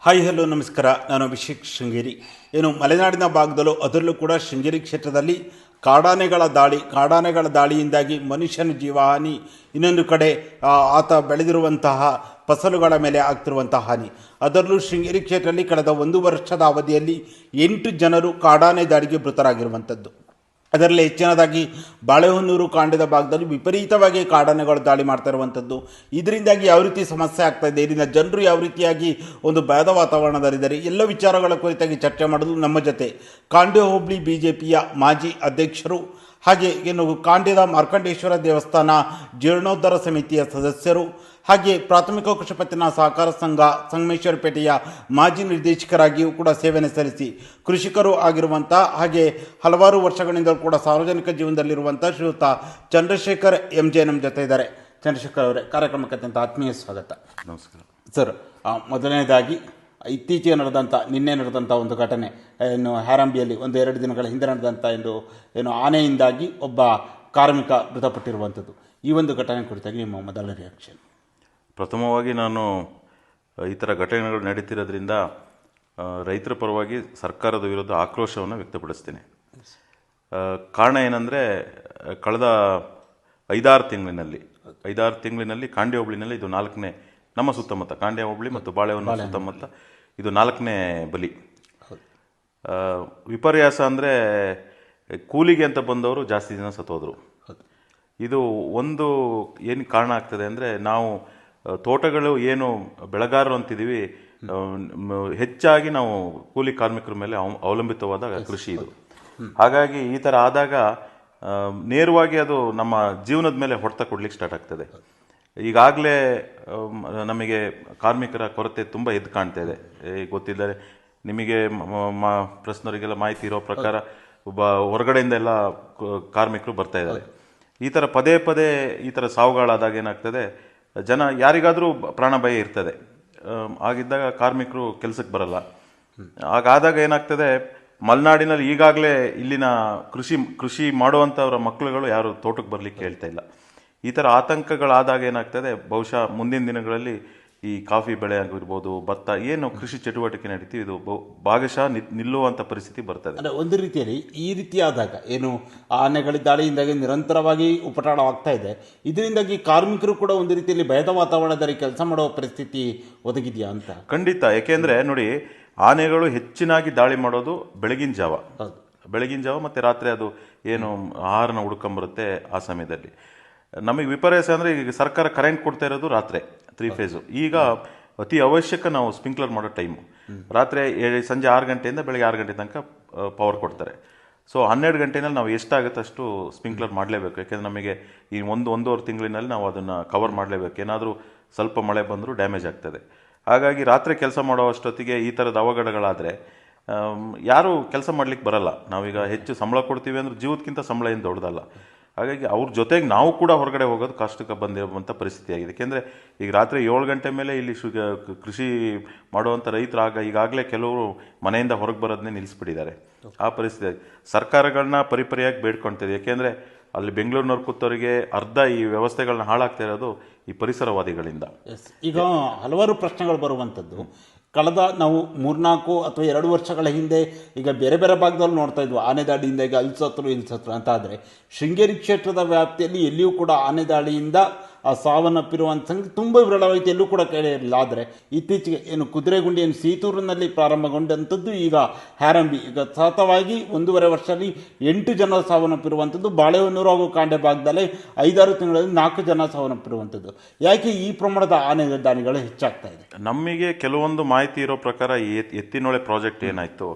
Hi hello ನಮಸ್ಕಾರ. ನಾನು ಅಭಿಷೇಕ್ ಶೃಂಗೇರಿ. ಮಲೆನಾಡಿನ ಭಾಗದಲ್ಲೂ ಅದರಲ್ಲೂ ಕೂಡ ಶೃಂಗೇರಿ ಕ್ಷೇತ್ರದಲ್ಲಿ ಕಾಡಾನೆಗಳ ದಾಳಿಯಿಂದಾಗಿ ಮನುಷ್ಯನ ಜೀವಹಾನಿ, ಇನ್ನೊಂದು ಕಡೆ ಆತ ಬೆಳೆದಿರುವಂತಹ ಫಸಲುಗಳ ಮೇಲೆ ಆಗ್ತಿರುವಂತಹ ಹಾನಿ. ಅದರಲ್ಲೂ ಶೃಂಗೇರಿ ಕ್ಷೇತ್ರದಲ್ಲಿ ಕಳೆದ 1 ವರ್ಷದ ಅವಧಿಯಲ್ಲಿ 8 ಜನರು ಕಾಡಾನೆ ದಾಳಿಗೆ ಮೃತರಾಗಿರುವಂಥದ್ದು. ಅದರಲ್ಲಿ ಹೆಚ್ಚಿನದಾಗಿ ಬಾಳೆಹೊನ್ನೂರು ಕಾಂಡದ ಭಾಗದಲ್ಲಿ ವಿಪರೀತವಾಗಿ ಕಾಡಾನೆಗಳು ದಾಳಿ ಮಾಡ್ತಾ ಇರುವಂಥದ್ದು. ಇದರಿಂದಾಗಿ ಯಾವ ರೀತಿ ಸಮಸ್ಯೆ ಆಗ್ತಾ ಇದೆ, ಇಲ್ಲಿನ ಜನರು ಯಾವ ರೀತಿಯಾಗಿ ಒಂದು ಭಯದ ವಾತಾವರಣದಲ್ಲಿದ್ದಾರೆ, ಎಲ್ಲ ವಿಚಾರಗಳ ಕುರಿತಾಗಿ ಚರ್ಚೆ ಮಾಡಲು ನಮ್ಮ ಜೊತೆ ಕಾಂಡ್ಯ ಹೋಬಳಿ BJPಯ ಮಾಜಿ ಅಧ್ಯಕ್ಷರು, ಹಾಗೆ ಕಾಂಡ್ಯದ ಮಾರ್ಕಂಡೇಶ್ವರ ದೇವಸ್ಥಾನ ಜೀರ್ಣೋದ್ಧಾರ ಸಮಿತಿಯ ಸದಸ್ಯರು, ಹಾಗೆ ಪ್ರಾಥಮಿಕ ಕೃಷಿ ಪತ್ತಿನ ಸಹಕಾರ ಸಂಘ ಸಂಗಮೇಶ್ವರಪೇಟೆಯ ಮಾಜಿ ನಿರ್ದೇಶಕರಾಗಿಯೂ ಕೂಡ ಸೇವೆಯನ್ನು ಸಲ್ಲಿಸಿ ಕೃಷಿಕರು ಆಗಿರುವಂಥ, ಹಾಗೆ ಹಲವಾರು ವರ್ಷಗಳಿಂದ ಕೂಡ ಸಾರ್ವಜನಿಕ ಜೀವನದಲ್ಲಿರುವಂಥ ಶ್ರೀಯುತ ಚಂದ್ರಶೇಖರ್ MJ ನಮ್ಮ ಜೊತೆ ಇದ್ದಾರೆ. ಚಂದ್ರಶೇಖರ್ ಅವರೇ, ಕಾರ್ಯಕ್ರಮಕ್ಕೆ ಅತ್ಯಂತ ಆತ್ಮೀಯ ಸ್ವಾಗತ. ನಮಸ್ಕಾರ ಸರ್. ಮೊದಲನೇದಾಗಿ ಇತ್ತೀಚೆಗೆ ನಿನ್ನೆ ನಡೆದಂಥ ಒಂದು ಘಟನೆ, ಹ್ಯಾರಂಬಿಯಲ್ಲಿ 1-2 ದಿನಗಳ ಹಿಂದೆ ನಡೆದಂಥ ಆನೆಯಿಂದಾಗಿ ಒಬ್ಬ ಕಾರ್ಮಿಕ ಮೃತಪಟ್ಟಿರುವಂಥದ್ದು. ಈ ಒಂದು ಘಟನೆ ಕುರಿತಾಗಿ ನಿಮ್ಮ ಮೊದಲ ರಿಯಾಕ್ಷನ್? ಪ್ರಥಮವಾಗಿ ನಾನು ಈ ಥರ ಘಟನೆಗಳು ನಡೀತಿರೋದ್ರಿಂದ ರೈತರ ಪರವಾಗಿ ಸರ್ಕಾರದ ವಿರುದ್ಧ ಆಕ್ರೋಶವನ್ನು ವ್ಯಕ್ತಪಡಿಸ್ತೇನೆ. ಕಾರಣ ಏನಂದರೆ, ಕಳೆದ 5-6 ತಿಂಗಳಿನಲ್ಲಿ ಕಾಂಡ್ಯ ಹೋಬಳಿನಲ್ಲಿ ಇದು 4ನೇ, ನಮ್ಮ ಸುತ್ತಮುತ್ತ ಕಾಂಡ್ಯ ಹೋಬಳಿ ಮತ್ತು ಬಾಳೆಹೊನ್ನೂರು ಸುತ್ತಮುತ್ತ ಇದು 4ನೇ ಬಲಿ. ವಿಪರ್ಯಾಸ ಅಂದರೆ ಕೂಲಿಗೆ ಅಂತ ಬಂದವರು ಜಾಸ್ತಿ ಜನ ಸತ್ತೋದ್ರು. ಇದು ಒಂದು ಏನು ಕಾರಣ ಆಗ್ತದೆ ಅಂದರೆ, ನಾವು ತೋಟಗಳು ಏನು ಬೆಳೆಗಾರರು ಅಂತಿದ್ದೀವಿ, ಹೆಚ್ಚಾಗಿ ನಾವು ಕೂಲಿ ಕಾರ್ಮಿಕರ ಮೇಲೆ ಅವಲಂಬಿತವಾದ ಕೃಷಿ ಇದು. ಹಾಗಾಗಿ ಈ ಥರ ಆದಾಗ ನೇರವಾಗಿ ಅದು ನಮ್ಮ ಜೀವನದ ಮೇಲೆ ಹೊಡೆತ ಕೊಡ್ಲಿಕ್ಕೆ ಸ್ಟಾರ್ಟ್ ಆಗ್ತದೆ. ಈಗಾಗಲೇ ನಮಗೆ ಕಾರ್ಮಿಕರ ಕೊರತೆ ತುಂಬ ಎದ್ದು ಕಾಣ್ತಾ ಇದೆ. ಗೊತ್ತಿದ್ದರೆ ನಿಮಗೆ ಪ್ರಶ್ನವರಿಗೆಲ್ಲ ಮಾಹಿತಿ ಇರೋ ಪ್ರಕಾರ ಒಬ್ಬ ಹೊರಗಡೆಯಿಂದ ಎಲ್ಲ ಕಾರ್ಮಿಕರು ಬರ್ತಾ ಇದ್ದಾರೆ. ಈ ಥರ ಪದೇ ಈ ಥರ ಸಾವುಗಳಾದಾಗ ಏನಾಗ್ತದೆ, ಜನ ಯಾರಿಗಾದರೂ ಪ್ರಾಣ ಭಯ ಇರ್ತದೆ. ಆಗಿದ್ದಾಗ ಕಾರ್ಮಿಕರು ಕೆಲಸಕ್ಕೆ ಬರಲ್ಲ. ಹಾಗಾದಾಗ ಏನಾಗ್ತದೆ, ಮಲೆನಾಡಿನಲ್ಲಿ ಈಗಾಗಲೇ ಇಲ್ಲಿನ ಕೃಷಿ ಮಾಡುವಂಥವ್ರ ಮಕ್ಕಳುಗಳು ಯಾರು ತೋಟಕ್ಕೆ ಬರಲಿಕ್ಕೆ ಹೇಳ್ತಾ ಇಲ್ಲ. ಈ ಥರ ಆತಂಕಗಳಾದಾಗ ಏನಾಗ್ತದೆ, ಬಹುಶಃ ಮುಂದಿನ ದಿನಗಳಲ್ಲಿ ಈ ಕಾಫಿ ಬೆಳೆ ಆಗಿರ್ಬೋದು, ಭತ್ತ, ಏನು ಕೃಷಿ ಚಟುವಟಿಕೆ ನಡೀತೀವಿ, ಇದು ಭಾಗಶಃ ನಿಲ್ಲುವಂಥ ಪರಿಸ್ಥಿತಿ ಬರ್ತದೆ. ಅಂದರೆ ಒಂದು ರೀತಿಯಲ್ಲಿ ಈ ರೀತಿ ಆದಾಗ ಆನೆಗಳ ದಾಳಿಯಿಂದಾಗಿ ನಿರಂತರವಾಗಿ ಉಪಟಳವಾಗ್ತಾ ಇದೆ. ಇದರಿಂದಾಗಿ ಕಾರ್ಮಿಕರು ಕೂಡ ಒಂದು ರೀತಿಯಲ್ಲಿ ಭಯದ ವಾತಾವರಣದಲ್ಲಿ ಕೆಲಸ ಮಾಡುವ ಪರಿಸ್ಥಿತಿ ಒದಗಿದೆಯಾ ಅಂತ? ಖಂಡಿತ. ಯಾಕೆಂದರೆ ನೋಡಿ, ಆನೆಗಳು ಹೆಚ್ಚಿನಾಗಿ ದಾಳಿ ಮಾಡೋದು ಬೆಳಗಿನ ಜಾವ ಮತ್ತು ರಾತ್ರಿ ಅದು ಏನು ಆಹಾರನ ಹುಡ್ಕೊಂಬರುತ್ತೆ ಆ ಸಮಯದಲ್ಲಿ. ನಮಗೆ ವಿಪರ್ಯಾಸ ಅಂದರೆ, ಈಗ ಸರ್ಕಾರ ಕರೆಂಟ್ ಕೊಡ್ತಾ ಇರೋದು ರಾತ್ರಿ 3 ಫೇಸು. ಈಗ ಅತಿ ಅವಶ್ಯಕ ನಾವು ಸ್ಪ್ರಿಂಕ್ಲರ್ ಮಾಡೋ ಟೈಮು ರಾತ್ರಿ ಸಂಜೆ 6 ಗಂಟೆಯಿಂದ ಬೆಳಗ್ಗೆ 6 ಗಂಟೆ ತನಕ ಪವರ್ ಕೊಡ್ತಾರೆ. ಸೊ 12 ಗಂಟೆನಲ್ಲಿ ನಾವು ಎಷ್ಟಾಗುತ್ತೆ ಅಷ್ಟು ಸ್ಪ್ರಿಂಕ್ಲರ್ ಮಾಡಲೇಬೇಕು. ಯಾಕೆಂದರೆ ನಮಗೆ ಈ 1-1.5 ತಿಂಗಳಿನಲ್ಲಿ ನಾವು ಅದನ್ನು ಕವರ್ ಮಾಡಲೇಬೇಕು. ಏನಾದರೂ ಸ್ವಲ್ಪ ಮಳೆ ಬಂದರೂ ಡ್ಯಾಮೇಜ್ ಆಗ್ತದೆ. ಹಾಗಾಗಿ ರಾತ್ರಿ ಕೆಲಸ ಮಾಡೋ ಅಷ್ಟೊತ್ತಿಗೆ ಈ ಥರದ ಅವಘಡಗಳಾದರೆ ಯಾರೂ ಕೆಲಸ ಮಾಡ್ಲಿಕ್ಕೆ ಬರಲ್ಲ. ನಾವೀಗ ಹೆಚ್ಚು ಸಂಬಳ ಕೊಡ್ತೀವಿ ಅಂದ್ರೆ ಜೀವಕ್ಕಿಂತ ಸಂಬಳ ಏನು ದೊಡ್ಡದಲ್ಲ. ಹಾಗಾಗಿ ಅವ್ರ ಜೊತೆಗೆ ನಾವು ಕೂಡ ಹೊರಗಡೆ ಹೋಗೋದು ಕಷ್ಟಕ್ಕೆ ಬಂದಿರುವಂಥ ಪರಿಸ್ಥಿತಿ ಆಗಿದೆ. ಯಾಕೆಂದರೆ ಈಗ ರಾತ್ರಿ 7 ಗಂಟೆ ಮೇಲೆ ಇಲ್ಲಿ ಕೃಷಿ ಮಾಡುವಂಥ ರೈತರು ಈಗಾಗಲೇ ಕೆಲವರು ಮನೆಯಿಂದ ಹೊರಗೆ ಬರೋದನ್ನೇ ನಿಲ್ಲಿಸ್ಬಿಟ್ಟಿದ್ದಾರೆ. ಆ ಪರಿಸ್ಥಿತಿ ಸರ್ಕಾರಗಳನ್ನ ಪರಿಪರಿಯಾಗಿ ಬೇಡ್ಕೊಳ್ತಿದೆ. ಯಾಕೆಂದರೆ ಅಲ್ಲಿ ಬೆಂಗಳೂರಿನವ್ರು ಕೂತವರಿಗೆ ಅರ್ಧ ಈ ವ್ಯವಸ್ಥೆಗಳನ್ನ ಹಾಳಾಗ್ತಾ ಇರೋದು ಈ ಪರಿಸರವಾದಿಗಳಿಂದ. ಈಗ ಹಲವಾರು ಪ್ರಶ್ನೆಗಳು ಬರುವಂಥದ್ದು. ಕಳೆದ ನಾವು 3-4 ಅಥವಾ 2 ವರ್ಷಗಳ ಹಿಂದೆ ಈಗ ಬೇರೆ ಭಾಗದಲ್ಲಿ ನೋಡ್ತಾ ಇದ್ವಿ, ಆನೆ ದಾಳಿಯಿಂದ ಈಗ ಅಲ್ಲಿ ಸತ್ರು ಅಂತ. ಆದರೆ ಶೃಂಗೇರಿ ಕ್ಷೇತ್ರದ ವ್ಯಾಪ್ತಿಯಲ್ಲಿ ಎಲ್ಲಿಯೂ ಕೂಡ ಆನೆ ದಾಳಿಯಿಂದ ಸಾವನ್ನಪ್ಪಿರುವಂಥ ಸಂಖ್ಯೆ ತುಂಬ ವಿರಳವಾಯಿತು, ಎಲ್ಲೂ ಕೂಡ ಕೇಳಿರಲಿಲ್ಲ. ಆದರೆ ಇತ್ತೀಚೆಗೆ ಕುದುರೆಗುಂಡಿ ಸೀತೂರಿನಲ್ಲಿ ಪ್ರಾರಂಭಗೊಂಡಂಥದ್ದು ಈಗ ಹ್ಯಾರಂಬಿ, ಈಗ ಸತತವಾಗಿ 1.5 ವರ್ಷದಲ್ಲಿ 8 ಜನ ಸಾವನ್ನಪ್ಪಿರುವಂಥದ್ದು. ಬಾಳೆಹೊನ್ನೂರು ಹಾಗೂ ಕಾಂಡ್ಯ ಭಾಗದಲ್ಲಿ 5-6 ತಿಂಗಳಲ್ಲಿ 4 ಜನ ಸಾವನ್ನಪ್ಪಿರುವಂಥದ್ದು. ಯಾಕೆ ಈ ಪ್ರಮಾಣದ ಆನೆ ದಾಳಿಗಳು ಹೆಚ್ಚಾಗ್ತಾ ಇದೆ? ನಮಗೆ ಕೆಲವೊಂದು ಮಾಹಿತಿ ಇರೋ ಪ್ರಕಾರ ಈ ಎತ್ತಿನೊಳೆ ಪ್ರಾಜೆಕ್ಟ್ ಏನಾಯ್ತು,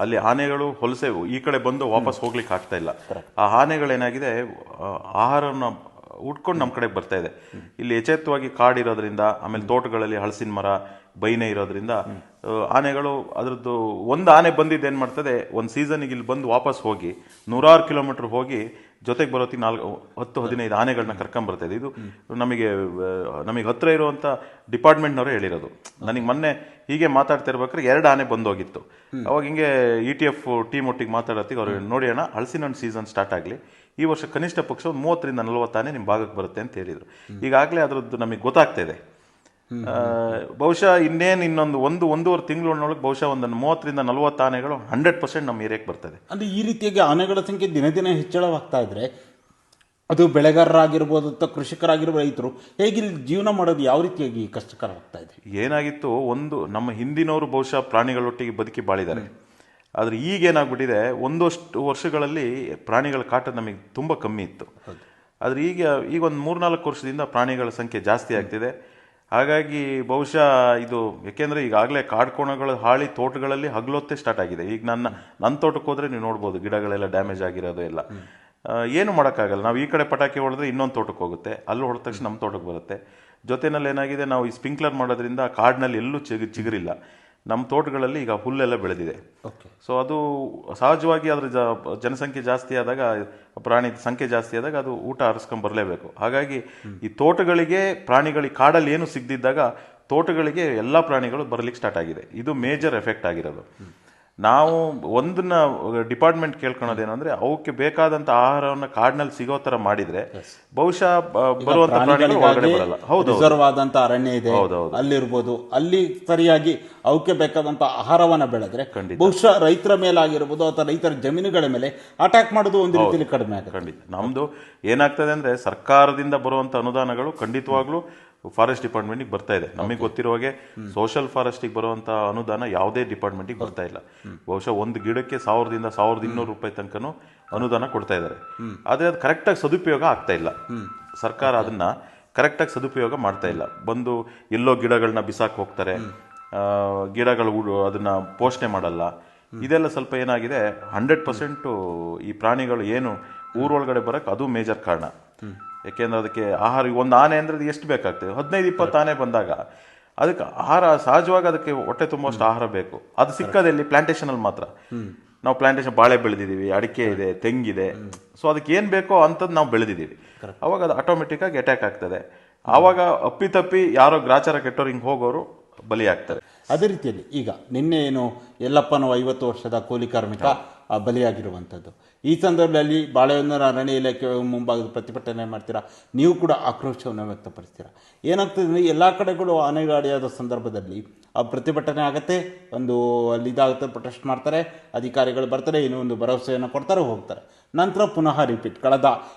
ಅಲ್ಲಿ ಆನೆಗಳು ಹೊಲಸೆ ಈ ಕಡೆ ಬಂದು ವಾಪಸ್ ಹೋಗ್ಲಿಕ್ಕೆ ಆಗ್ತಾ ಇಲ್ಲ. ಆ ಆನೆಗಳೇನಾಗಿದೆ, ಆಹಾರನ ಉಟ್ಕೊಂಡು ನಮ್ಮ ಕಡೆಗೆ ಬರ್ತಾ ಇದೆ. ಇಲ್ಲಿ ಯಥೇಚ್ಛವಾಗಿ ಕಾಡಿರೋದ್ರಿಂದ, ಆಮೇಲೆ ತೋಟಗಳಲ್ಲಿ ಹಲಸಿನ ಮರ, ಬೈನೆ ಇರೋದ್ರಿಂದ ಆನೆಗಳು ಅದರದ್ದು ಒಂದು ಆನೆ ಬಂದಿದ್ದು ಏನು ಮಾಡ್ತದೆ, ಒಂದು ಸೀಸನಿಗೆ ಇಲ್ಲಿ ಬಂದು ವಾಪಸ್ ಹೋಗಿ 100 ಕಿಲೋಮೀಟರ್ ಹೋಗಿ ಜೊತೆಗೆ ಬರೋತ್ತಿಗೆ 10-15 ಆನೆಗಳನ್ನ ಕರ್ಕೊಂಬರ್ತಾಯಿದೆ. ಇದು ನಮಗೆ ಹತ್ರ ಇರುವಂಥ ಡಿಪಾರ್ಟ್ಮೆಂಟ್ನವರೇ ಹೇಳಿರೋದು. ನನಗೆ ಮೊನ್ನೆ ಹೀಗೆ ಮಾತಾಡ್ತಾ ಇರ್ಬೇಕಾದ್ರೆ 2 ಆನೆ ಬಂದೋಗಿತ್ತು. ಅವಾಗ ಹಿಂಗೆ ETF ಟೀಮ್ ಒಟ್ಟಿಗೆ ಮಾತಾಡೋತ್ತಿಗೆ ಅವ್ರು, ನೋಡಿ ಅಣ್ಣ, ಹಲಸಿನ ಹಣ್ಣು ಸೀಸನ್ ಸ್ಟಾರ್ಟ್ ಆಗಲಿ, ಈ ವರ್ಷ ಕನಿಷ್ಠ ಪಕ್ಷ 30-40 ಆನೆ ನಿಮ್ಮ ಭಾಗಕ್ಕೆ ಬರುತ್ತೆ ಅಂತ ಹೇಳಿದರು. ಈಗಾಗಲೇ ಅದರದ್ದು ನಮಗೆ ಗೊತ್ತಾಗ್ತಾ ಇದೆ. ಬಹುಶಃ ಒಂದೂವರೆ ತಿಂಗಳೊಳಗೆ ಬಹುಶಃ ಒಂದು 30-40 ಆನೆಗಳು 100% ನಮ್ಮ ಏರಿಯಾಕ್ಕೆ ಬರ್ತದೆ. ಅಂದರೆ ಈ ರೀತಿಯಾಗಿ ಆನೆಗಳ ಸಂಖ್ಯೆ ದಿನ ದಿನ ಹೆಚ್ಚಳವಾಗ್ತಾ ಇದ್ರೆ ಅದು ಬೆಳೆಗಾರರಾಗಿರ್ಬೋದು ಅಥವಾ ಕೃಷಿಕರಾಗಿರ್ಬೋದು, ರೈತರು ಹೇಗೆ ಇಲ್ಲಿ ಜೀವನ ಮಾಡೋದು ಯಾವ ರೀತಿಯಾಗಿ ಕಷ್ಟಕರವಾಗ್ತಾ ಇದೆ? ಏನಾಗಿತ್ತು, ನಮ್ಮ ಹಿಂದಿನವರು ಬಹುಶಃ ಪ್ರಾಣಿಗಳೊಟ್ಟಿಗೆ ಬದುಕಿ ಬಾಳಿದ್ದಾರೆ. ಆದರೆ ಈಗ ಏನಾಗ್ಬಿಟ್ಟಿದೆ, ಒಂದಷ್ಟು ವರ್ಷಗಳಲ್ಲಿ ಪ್ರಾಣಿಗಳ ಕಾಟ ನಮಗೆ ತುಂಬ ಕಮ್ಮಿ ಇತ್ತು. ಆದರೆ ಈಗ ಒಂದು 3-4 ವರ್ಷದಿಂದ ಪ್ರಾಣಿಗಳ ಸಂಖ್ಯೆ ಜಾಸ್ತಿ ಆಗ್ತಿದೆ. ಹಾಗಾಗಿ ಬಹುಶಃ ಇದು ಯಾಕೆಂದರೆ ಈಗಾಗಲೇ ಕಾಡ್ಕೋಣಗಳ ಹಾಳಿ ತೋಟಗಳಲ್ಲಿ ಹಗಲೊತ್ತೇ ಸ್ಟಾರ್ಟ್ ಆಗಿದೆ. ಈಗ ನನ್ನ ತೋಟಕ್ಕೆ ಹೋದರೆ ನೀವು ನೋಡ್ಬೋದು, ಗಿಡಗಳೆಲ್ಲ ಡ್ಯಾಮೇಜ್ ಆಗಿರೋದು ಎಲ್ಲ. ಏನು ಮಾಡೋಕ್ಕಾಗಲ್ಲ. ನಾವು ಈ ಕಡೆ ಪಟಾಕಿ ಹೊಡೆದ್ರೆ ಇನ್ನೊಂದು ತೋಟಕ್ಕೆ ಹೋಗುತ್ತೆ, ಅಲ್ಲಿ ಹೊಡೆದ ತಕ್ಷಣ ನಮ್ಮ ತೋಟಕ್ಕೆ ಬರುತ್ತೆ. ಜೊತೆನಲ್ಲಿ ಏನಾಗಿದೆ, ನಾವು ಈ ಸ್ಪ್ರಿಂಕ್ಲರ್ ಮಾಡೋದ್ರಿಂದ ಕಾಡಿನಲ್ಲಿ ಎಲ್ಲೂ ಚಿಗುರಿಲ್ಲ. ನಮ್ಮ ತೋಟಗಳಲ್ಲಿ ಈಗ ಹುಲ್ಲೆಲ್ಲ ಬೆಳೆದಿದೆ. ಸೊ ಅದು ಸಹಜವಾಗಿ ಅದರ ಜನಸಂಖ್ಯೆ ಜಾಸ್ತಿ ಆದಾಗ, ಪ್ರಾಣಿ ಸಂಖ್ಯೆ ಜಾಸ್ತಿ ಆದಾಗ ಅದು ಊಟ ಹರಿಸ್ಕೊಂಡು ಬರಲೇಬೇಕು. ಹಾಗಾಗಿ ಈ ತೋಟಗಳಿಗೆ ಪ್ರಾಣಿಗಳಿಗೆ ಕಾಡಲ್ಲಿ ಏನು ಸಿಗದಿದ್ದಾಗ ತೋಟಗಳಿಗೆ ಎಲ್ಲ ಪ್ರಾಣಿಗಳು ಬರಲಿಕ್ಕೆ ಸ್ಟಾರ್ಟ್ ಆಗಿದೆ. ಇದು ಮೇಜರ್ ಎಫೆಕ್ಟ್ ಆಗಿರೋದು. ನಾವು ಒಂದನ್ನ ಡಿಪಾರ್ಟ್ಮೆಂಟ್ ಕೇಳ್ಕೊಳೋದೇನು ಅಂದ್ರೆ, ಅವಕ್ಕೆ ಬೇಕಾದಂತ ಆಹಾರವನ್ನು ಕಾಡಿನಲ್ಲಿ ಸಿಗೋ ತರ ಮಾಡಿದ್ರೆ ಬಹುಶಃ ಬರುವಂತ ಪ್ರಾಣಿಗಳು ಹೊರಗಡೆ ಬರಲ್ಲ. ಹೌದು, ರಿಸರ್ವ್ ಆದಂತ ಅರಣ್ಯ ಇದೆ, ಅಲ್ಲಿರ್ಬೋದು, ಅಲ್ಲಿ ಸರಿಯಾಗಿ ಅವಕ್ಕೆ ಬೇಕಾದಂತ ಆಹಾರವನ್ನ ಬೆಳೆದ್ರೆ ಬಹುಶಃ ರೈತರ ಮೇಲಾಗಿರ್ಬೋದು ಅಥವಾ ರೈತರ ಜಮೀನುಗಳ ಮೇಲೆ ಅಟ್ಯಾಕ್ ಮಾಡೋದು ಒಂದು ರೀತಿಯಲ್ಲಿ ಕಡಿಮೆ ಆಗುತ್ತೆ. ಖಂಡಿತ. ನಮ್ದು ಏನಾಗ್ತದೆ ಅಂದ್ರೆ, ಸರ್ಕಾರದಿಂದ ಬರುವಂತ ಅನುದಾನಗಳು ಖಂಡಿತವಾಗ್ಲೂ ಫಾರೆಸ್ಟ್ ಡಿಪಾರ್ಟ್ಮೆಂಟಿಗೆ ಬರ್ತಾ ಇದೆ. ನಮಗೆ ಗೊತ್ತಿರೋ ಹಾಗೆ ಸೋಷಿಯಲ್ ಫಾರೆಸ್ಟಿಗೆ ಬರುವಂತ ಅನುದಾನ ಯಾವುದೇ ಡಿಪಾರ್ಟ್ಮೆಂಟಿಗೆ ಬರ್ತಾ ಇಲ್ಲ. ಬಹುಶಃ ಒಂದು ಗಿಡಕ್ಕೆ 1000-1200 ರೂಪಾಯಿ ತನಕನೂ ಅನುದಾನ ಕೊಡ್ತಾ ಇದ್ದಾರೆ. ಆದರೆ ಅದು ಕರೆಕ್ಟಾಗಿ ಸದುಪಯೋಗ ಆಗ್ತಾ ಇಲ್ಲ. ಸರ್ಕಾರ ಅದನ್ನ ಕರೆಕ್ಟಾಗಿ ಸದುಪಯೋಗ ಮಾಡ್ತಾ ಇಲ್ಲ. ಬಂದು ಎಲ್ಲೋ ಗಿಡಗಳನ್ನ ಬಿಸಾಕ್ ಹೋಗ್ತಾರೆ, ಗಿಡಗಳು ಅದನ್ನ ಪೋಷಣೆ ಮಾಡಲ್ಲ. ಇದೆಲ್ಲ ಸ್ವಲ್ಪ ಏನಾಗಿದೆ, 100% ಈ ಪ್ರಾಣಿಗಳು ಏನು ಊರೊಳಗಡೆ ಬರಕ್ಕೆ ಅದು ಮೇಜರ್ ಕಾರಣ. ಯಾಕೆಂದ್ರೆ ಅದಕ್ಕೆ ಆಹಾರ, ಒಂದು ಆನೆ ಅಂದ್ರೆ ಅದು ಎಷ್ಟು ಬೇಕಾಗ್ತದೆ, 15-20 ಆನೆ ಬಂದಾಗ ಅದಕ್ಕೆ ಆಹಾರ ಸಹಜವಾಗಿ ಅದಕ್ಕೆ ಹೊಟ್ಟೆ ತುಂಬುವಷ್ಟು ಆಹಾರ ಬೇಕು. ಅದು ಸಿಕ್ಕದಲ್ಲಿ ಪ್ಲಾಂಟೇಶನ್ ಅಲ್ಲಿ ಮಾತ್ರ. ನಾವು ಪ್ಲಾಂಟೇಶನ್ ಬಾಳೆ ಬೆಳೆದಿದ್ದೀವಿ, ಅಡಿಕೆ ಇದೆ, ತೆಂಗಿದೆ, ಸೊ ಅದಕ್ಕೆ ಏನ್ ಬೇಕೋ ಅಂತದ್ ನಾವು ಬೆಳೆದಿದ್ದೀವಿ. ಅವಾಗ ಅದು ಆಟೋಮೆಟಿಕ್ ಆಗಿ ಅಟ್ಯಾಕ್ ಆಗ್ತದೆ. ಆವಾಗ ಅಪ್ಪಿತಪ್ಪಿ ಯಾರೋ ಗ್ರಾಚಾರ ಕೆಟ್ಟೋರು ಹಿಂಗೆ ಹೋಗೋರು ಬಲಿ ಆಗ್ತಾರೆ. ಅದೇ ರೀತಿಯಲ್ಲಿ ಈಗ ನಿನ್ನೆ ಏನು ಯಲ್ಲಪ್ಪನ 50 ವರ್ಷದ ಕೂಲಿ ಕಾರ್ಮಿಕ ಬಲಿಯಾಗಿರುವಂಥದ್ದು, ಈ ಸಂದರ್ಭದಲ್ಲಿ ಬಾಳೆಹೊನ್ನೂರು ಅರಣ್ಯ ಇಲಾಖೆ ಮುಂಭಾಗದ ಪ್ರತಿಭಟನೆ ಮಾಡ್ತೀರಾ, ನೀವು ಕೂಡ ಆಕ್ರೋಶವನ್ನು ವ್ಯಕ್ತಪಡಿಸ್ತೀರಾ. ಏನಾಗ್ತದೆ ಅಂದರೆ, ಎಲ್ಲ ಕಡೆಗಳು ಆನೆಗಾಡಿಯಾದ ಸಂದರ್ಭದಲ್ಲಿ ಆ ಪ್ರತಿಭಟನೆ ಆಗುತ್ತೆ, ಒಂದು ಅಲ್ಲಿ ಇದಾಗುತ್ತೆ, ಪ್ರೊಟೆಸ್ಟ್ ಮಾಡ್ತಾರೆ, ಅಧಿಕಾರಿಗಳು ಬರ್ತಾರೆ, ಏನೋ ಒಂದು ಭರವಸೆಯನ್ನು ಕೊಡ್ತಾರೆ, ಹೋಗ್ತಾರೆ. ನಂತರ ಪುನಃ ರಿಪೀಟ್. ಕಳೆದ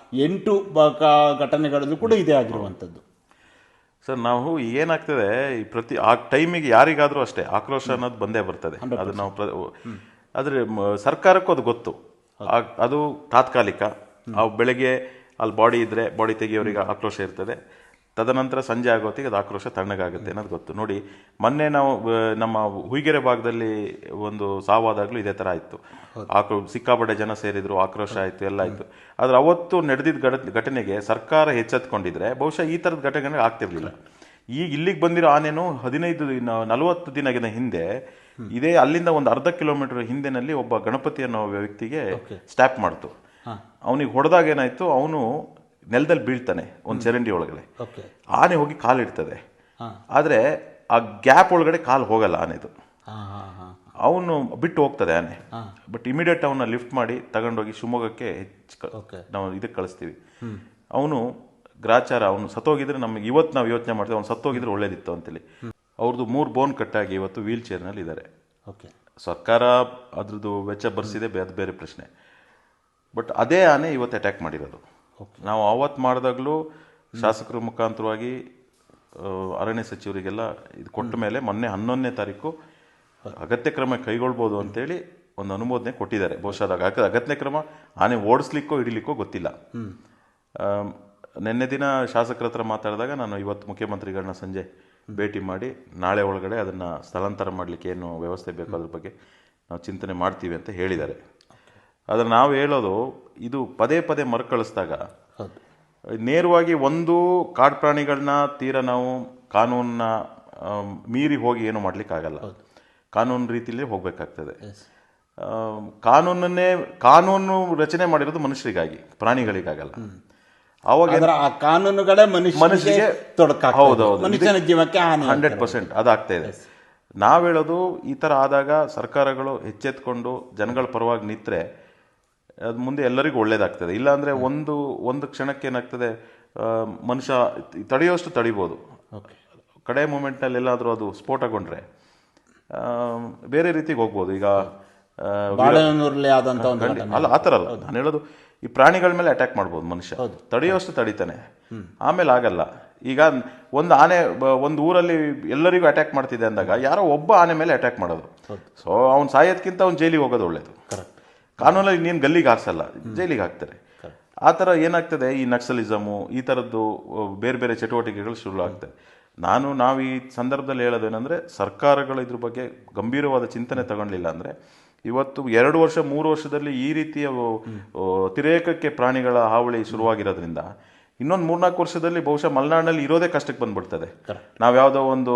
8 ಘಟನೆಗಳಲ್ಲೂ ಕೂಡ ಇದೇ ಆಗಿರುವಂಥದ್ದು. ಸರ್, ನಾವು ಏನಾಗ್ತದೆ, ಆ ಟೈಮಿಗೆ ಯಾರಿಗಾದ್ರೂ ಅಷ್ಟೇ ಆಕ್ರೋಶ ಅನ್ನೋದು ಬಂದೇ ಬರ್ತದೆ. ಅದು ನಾವು ಆದರೆ ಸರ್ಕಾರಕ್ಕೂ ಅದು ಗೊತ್ತು. ಅದು ತಾತ್ಕಾಲಿಕ. ಬೆಳಗ್ಗೆ ಅಲ್ಲಿ ಬಾಡಿ ಇದ್ರೆ ಬಾಡಿ ತೆಗಿಯೋರಿಗೆ ಆಕ್ರೋಶ ಇರ್ತದೆ. ತದನಂತರ ಸಂಜೆ ಆಗೋತ್ತಿಗೆ ಅದು ಆಕ್ರೋಶ ತಣ್ಣಗಾಗುತ್ತೆ ಅನ್ನೋದು ಗೊತ್ತು. ನೋಡಿ, ಮೊನ್ನೆ ನಾವು ನಮ್ಮ ಹುಯಿಗೆರೆ ಭಾಗದಲ್ಲಿ ಒಂದು ಸಾವಾದಾಗ್ಲೂ ಇದೇ ಥರ ಆಯಿತು. ಸಿಕ್ಕಾಪಟ್ಟೆ ಜನ ಸೇರಿದ್ರು, ಆಕ್ರೋಶ ಆಯಿತು, ಎಲ್ಲ ಆಯಿತು. ಆದರೆ ಅವತ್ತು ನಡೆದಿದ್ದ ಘಟನೆಗೆ ಸರ್ಕಾರ ಎಚ್ಚೆತ್ಕೊಂಡಿದ್ರೆ ಬಹುಶಃ ಈ ಥರದ ಘಟನೆ ಆಗ್ತಿರ್ಲಿಲ್ಲ. ಈಗ ಇಲ್ಲಿಗೆ ಬಂದಿರೋ ಆನೆನು 15-40 ದಿನಗಳ ಹಿಂದೆ ಇದೇ ಅಲ್ಲಿಂದ ಒಂದು ಅರ್ಧ ಕಿಲೋಮೀಟರ್ ಹಿಂದೆನಲ್ಲಿ ಒಬ್ಬ ಗಣಪತಿ ಅನ್ನೋ ವ್ಯಕ್ತಿಗೆ ಸ್ಟ್ಯಾಪ್ ಮಾಡ್ತು. ಅವನಿಗೆ ಹೊಡೆದಾಗ ಏನಾಯ್ತು, ಅವನು ನೆಲದಲ್ಲಿ ಬೀಳ್ತಾನೆ ಒಂದು ಚರಂಡಿ ಒಳಗಡೆ. ಆನೆ ಹೋಗಿ ಕಾಲಿಡ್ತದೆ, ಆದ್ರೆ ಆ ಗ್ಯಾಪ್ ಒಳಗಡೆ ಕಾಲು ಹೋಗಲ್ಲ ಆನೆದು. ಅವನು ಬಿಟ್ಟು ಹೋಗ್ತದೆ ಆನೆ. ಬಟ್ ಇಮಿಡಿಯೇಟ್ ಅವನ್ನ ಲಿಫ್ಟ್ ಮಾಡಿ ತಗೊಂಡೋಗಿ ಶಿವಮೊಗ್ಗಕ್ಕೆ ನಾವು ಇದಕ್ಕೆ ಕಳಿಸ್ತೀವಿ. ಅವನು ಗ್ರಾಚಾರ, ಅವನು ಸತ್ತೋಗಿದ್ರೆ ನಮಗೆ ಇವತ್ತು ನಾವು ಯೋಚನೆ ಮಾಡ್ತೀವಿ, ಅವ್ನು ಸತ್ತೋಗಿದ್ರೆ ಒಳ್ಳೇದಿತ್ತು ಅಂತೇಳಿ. ಅವ್ರದ್ದು 3 ಬೋನ್ ಕಟ್ಟಾಗಿ ಇವತ್ತು ವೀಲ್ ಚೇರ್ನಲ್ಲಿ ಇದ್ದಾರೆ. ಸರ್ಕಾರ ಅದ್ರದ್ದು ವೆಚ್ಚ ಭರಿಸಿದೆ, ಅದು ಬೇರೆ ಪ್ರಶ್ನೆ. ಬಟ್ ಅದೇ ಆನೆ ಇವತ್ತು ಅಟ್ಯಾಕ್ ಮಾಡಿರೋದು. ನಾವು ಅವತ್ತು ಮಾಡಿದಾಗಲೂ ಶಾಸಕರ ಮುಖಾಂತರವಾಗಿ ಅರಣ್ಯ ಸಚಿವರಿಗೆಲ್ಲ ಇದು ಕೊಟ್ಟ ಮೇಲೆ ಮೊನ್ನೆ 11ನೇ ತಾರೀಕು ಅಗತ್ಯ ಕ್ರಮ ಕೈಗೊಳ್ಬೋದು ಅಂತೇಳಿ ಒಂದು ಅನುಮೋದನೆ ಕೊಟ್ಟಿದ್ದಾರೆ. ಬಹುಶಃ ಅಗತ್ಯ ಕ್ರಮ ಆನೆ ಓಡಿಸ್ಲಿಕ್ಕೋ ಹಿಡಿಲಿಕ್ಕೋ ಗೊತ್ತಿಲ್ಲ. ನಿನ್ನೆ ದಿನ ಶಾಸಕರ ಹತ್ರ ಮಾತಾಡಿದಾಗ ನಾನು ಇವತ್ತು ಮುಖ್ಯಮಂತ್ರಿಗಳನ್ನ ಸಂಜೆ ಭೇಟಿ ಮಾಡಿ ನಾಳೆ ಒಳಗಡೆ ಅದನ್ನು ಸ್ಥಳಾಂತರ ಮಾಡಲಿಕ್ಕೆ ಏನು ವ್ಯವಸ್ಥೆ ಬೇಕು ಅದ್ರ ಬಗ್ಗೆ ನಾವು ಚಿಂತನೆ ಮಾಡ್ತೀವಿ ಅಂತ ಹೇಳಿದ್ದಾರೆ. ಆದರೆ ನಾವು ಹೇಳೋದು, ಇದು ಪದೇ ಪದೇ ಮರುಕಳಿಸಿದಾಗ ನೇರವಾಗಿ ಒಂದು ಕಾಡು ಪ್ರಾಣಿಗಳನ್ನ ತೀರಾ ನಾವು ಕಾನೂನನ್ನ ಮೀರಿ ಹೋಗಿ ಏನು ಮಾಡ್ಲಿಕ್ಕಾಗಲ್ಲ. ಕಾನೂನು ರೀತಿಯಲ್ಲಿ ಹೋಗ್ಬೇಕಾಗ್ತದೆ. ಕಾನೂನು ರಚನೆ ಮಾಡಿರೋದು ಮನುಷ್ಯರಿಗಾಗಿ, ಪ್ರಾಣಿಗಳಿಗಾಗಲ್ಲ. ಅವಾಗ ಆ ಕಾನೂನುಗಳೇ ಮನುಷ್ಯನಿಗೆ ಹೌದೌದು, ಮನುಷ್ಯನ ಜೀವಕ್ಕೆ 100% ಅದಾಗ್ತಾ ಇದೆ. ನಾವು ಹೇಳೋದು, ಈ ಥರ ಆದಾಗ ಸರ್ಕಾರಗಳು ಎಚ್ಚೆತ್ಕೊಂಡು ಜನಗಳ ಪರವಾಗಿ ನಿಂತರೆ ಅದು ಮುಂದೆ ಎಲ್ಲರಿಗೂ ಒಳ್ಳೇದಾಗ್ತದೆ. ಇಲ್ಲಾಂದರೆ ಒಂದು ಕ್ಷಣಕ್ಕೆ ಏನಾಗ್ತದೆ, ಮನುಷ್ಯ ತಡೆಯೋಷ್ಟು ತಡಿಬೋದು, ಕಡೆ ಮೂಮೆಂಟ್ನಲ್ಲಿ ಎಲ್ಲಾದರೂ ಅದು ಸ್ಫೋಟಗೊಂಡ್ರೆ ಬೇರೆ ರೀತಿಗೆ ಹೋಗ್ಬೋದು. ಈಗ ಬಾಳೆಹೊನ್ನೂರಲ್ಲಿ ಆದಂತ ಒಂದು ಅಲ್ಲ, ಆ ಥರ ಅಲ್ಲ ನಾನು ಹೇಳೋದು. ಈ ಪ್ರಾಣಿಗಳ ಮೇಲೆ ಅಟ್ಯಾಕ್ ಮಾಡ್ಬೋದು ಮನುಷ್ಯ, ತಡೆಯೋಷ್ಟು ತಡಿತಾನೆ, ಆಮೇಲೆ ಆಗಲ್ಲ. ಈಗ ಒಂದು ಆನೆ ಒಂದು ಊರಲ್ಲಿ ಎಲ್ಲರಿಗೂ ಅಟ್ಯಾಕ್ ಮಾಡ್ತಿದೆ ಅಂದಾಗ ಯಾರೋ ಒಬ್ಬ ಆನೆ ಮೇಲೆ ಅಟ್ಯಾಕ್ ಮಾಡೋದು. ಸೊ ಅವ್ನು ಸಾಯೋದ್ಕಿಂತ ಅವ್ನು ಜೈಲಿಗೆ ಹೋಗೋದು ಒಳ್ಳೇದು. ಕಾನೂನಲ್ಲಿ ನೀನು ಗಲ್ಲಿಗೆ ಹಾರಿಸಲ್ಲ, ಜೈಲಿಗೆ ಹಾಕ್ತಾರೆ. ಆ ಥರ ಏನಾಗ್ತದೆ, ಈ ನಕ್ಸಲಿಸಮು ಈ ಥರದ್ದು ಬೇರೆ ಬೇರೆ ಚಟುವಟಿಕೆಗಳು ಶುರು ಆಗ್ತದೆ. ನಾವು ಈ ಸಂದರ್ಭದಲ್ಲಿ ಹೇಳೋದೇನೆಂದರೆ, ಸರ್ಕಾರಗಳು ಇದ್ರ ಬಗ್ಗೆ ಗಂಭೀರವಾದ ಚಿಂತನೆ ತಗೊಳ್ಳಿಲ್ಲ ಅಂದರೆ ಇವತ್ತು 2 ವರ್ಷ 3 ವರ್ಷದಲ್ಲಿ ಈ ರೀತಿಯ ಅತಿರೇಕಕ್ಕೆ ಪ್ರಾಣಿಗಳ ಹಾವಳಿ ಶುರುವಾಗಿರೋದ್ರಿಂದ ಇನ್ನೊಂದು 3-4 ವರ್ಷದಲ್ಲಿ ಬಹುಶಃ ಮಲೆನಾಡಿನಲ್ಲಿ ಇರೋದೇ ಕಷ್ಟಕ್ಕೆ ಬಂದ್ಬಿಡ್ತದೆ. ನಾವು ಯಾವುದೋ ಒಂದು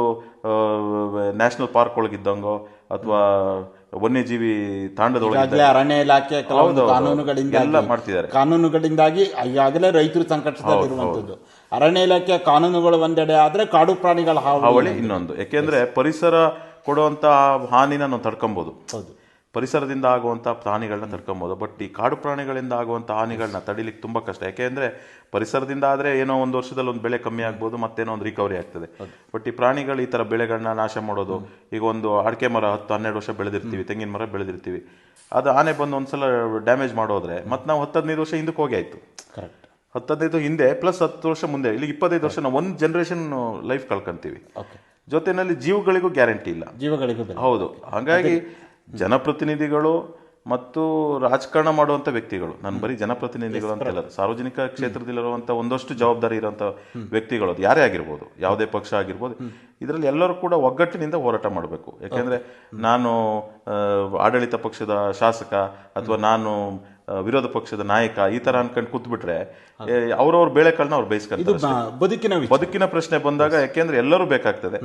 ನ್ಯಾಷನಲ್ ಪಾರ್ಕ್ ಒಳಗಿದ್ದಂಗೋ ಅಥವಾ ವನ್ಯಜೀವಿ ತಾಂಡದೊಳಗೆ ಅರಣ್ಯ ಇಲಾಖೆ ಕಾನೂನುಗಳಿಂದಾಗಿ ಈಗಾಗಲೇ ರೈತರು ಸಂಕಷ್ಟದಲ್ಲಿರುವಂತದ್ದು. ಅರಣ್ಯ ಇಲಾಖೆ ಕಾನೂನುಗಳು ಒಂದೆಡೆ ಆದ್ರೆ ಕಾಡು ಪ್ರಾಣಿಗಳ ಹಾವಳಿ ಇನ್ನೊಂದು. ಯಾಕೆಂದ್ರೆ ಪರಿಸರ ಕೊಡುವಂತ ಹಾನಿನ ನಾವು ತಡ್ಕೊಬಹುದು, ಪರಿಸರದಿಂದ ಆಗುವಂಥ ಹಾನಿಗಳನ್ನ ತಡ್ಕೊಬೋದು. ಬಟ್ ಈ ಕಾಡು ಪ್ರಾಣಿಗಳಿಂದ ಆಗುವಂಥ ಹಾನಿಗಳನ್ನ ತಡಿಲಿಕ್ಕೆ ತುಂಬ ಕಷ್ಟ. ಯಾಕೆಂದರೆ ಪರಿಸರದಿಂದ ಆದರೆ ಏನೋ ಒಂದು ವರ್ಷದಲ್ಲಿ ಒಂದು ಬೆಳೆ ಕಮ್ಮಿ ಆಗ್ಬೋದು, ಮತ್ತೇನೋ ಒಂದು ರಿಕವರಿ ಆಗ್ತದೆ. ಬಟ್ ಈ ಪ್ರಾಣಿಗಳು ಈ ಥರ ಬೆಳೆಗಳನ್ನ ನಾಶ ಮಾಡೋದು, ಈಗ ಒಂದು ಅಡಿಕೆ ಮರ 10-12 ವರ್ಷ ಬೆಳೆದಿರ್ತೀವಿ, ತೆಂಗಿನ ಮರ ಬೆಳೆದಿರ್ತೀವಿ, ಅದು ಆನೆ ಬಂದು ಒಂದ್ಸಲ ಡ್ಯಾಮೇಜ್ ಮಾಡೋದ್ರೆ ಮತ್ತೆ ನಾವು 10-15 ವರ್ಷ ಹಿಂದಕ್ಕೆ ಹೋಗಿ ಆಯಿತು. 10-15 ಹಿಂದೆ ಪ್ಲಸ್ 10 ವರ್ಷ ಮುಂದೆ, ಇಲ್ಲಿ 25 ವರ್ಷ ನಾವು ಒಂದು ಜನ್ರೇಷನ್ ಲೈಫ್ ಕಳ್ಕೊಂತೀವಿ. ಜೊತೆಯಲ್ಲಿ ಜೀವಗಳಿಗೂ ಗ್ಯಾರಂಟಿ ಇಲ್ಲ, ಜೀವಗಳಿಗೂ. ಹೌದು. ಹಾಗಾಗಿ ಜನಪ್ರತಿನಿಧಿಗಳು ಮತ್ತು ರಾಜಕಾರಣ ಮಾಡುವಂಥ ವ್ಯಕ್ತಿಗಳು, ನಾನು ಬರೀ ಜನಪ್ರತಿನಿಧಿಗಳು ಅಂತ ಹೇಳೋದು, ಸಾರ್ವಜನಿಕ ಕ್ಷೇತ್ರದಲ್ಲಿರುವಂಥ ಒಂದಷ್ಟು ಜವಾಬ್ದಾರಿ ಇರುವಂಥ ವ್ಯಕ್ತಿಗಳು, ಅದು ಯಾರೇ ಆಗಿರ್ಬೋದು, ಯಾವುದೇ ಪಕ್ಷ ಆಗಿರ್ಬೋದು, ಇದರಲ್ಲಿ ಎಲ್ಲರೂ ಕೂಡ ಒಗ್ಗಟ್ಟಿನಿಂದ ಹೋರಾಟ ಮಾಡಬೇಕು. ಯಾಕೆಂದರೆ ನಾನು ಆಡಳಿತ ಪಕ್ಷದ ಶಾಸಕ ಅಥವಾ ನಾನು ವಿರೋಧ ಪಕ್ಷದ ನಾಯಕ ಈ ಥರ ಅನ್ಕೊಂಡು ಕೂತ್ಬಿಟ್ರೆ ಅವ್ರವ್ರ ಬೇಳೆಕಾಳನ್ನ ಅವ್ರು ಬೇಯಿಸ್ಕೊಂಡು ಬದುಕಿನ ಪ್ರಶ್ನೆ ಬಂದಾಗ, ಯಾಕೆಂದ್ರೆ ಎಲ್ಲರೂ ಬೇಕಾಗ್ತದೆ.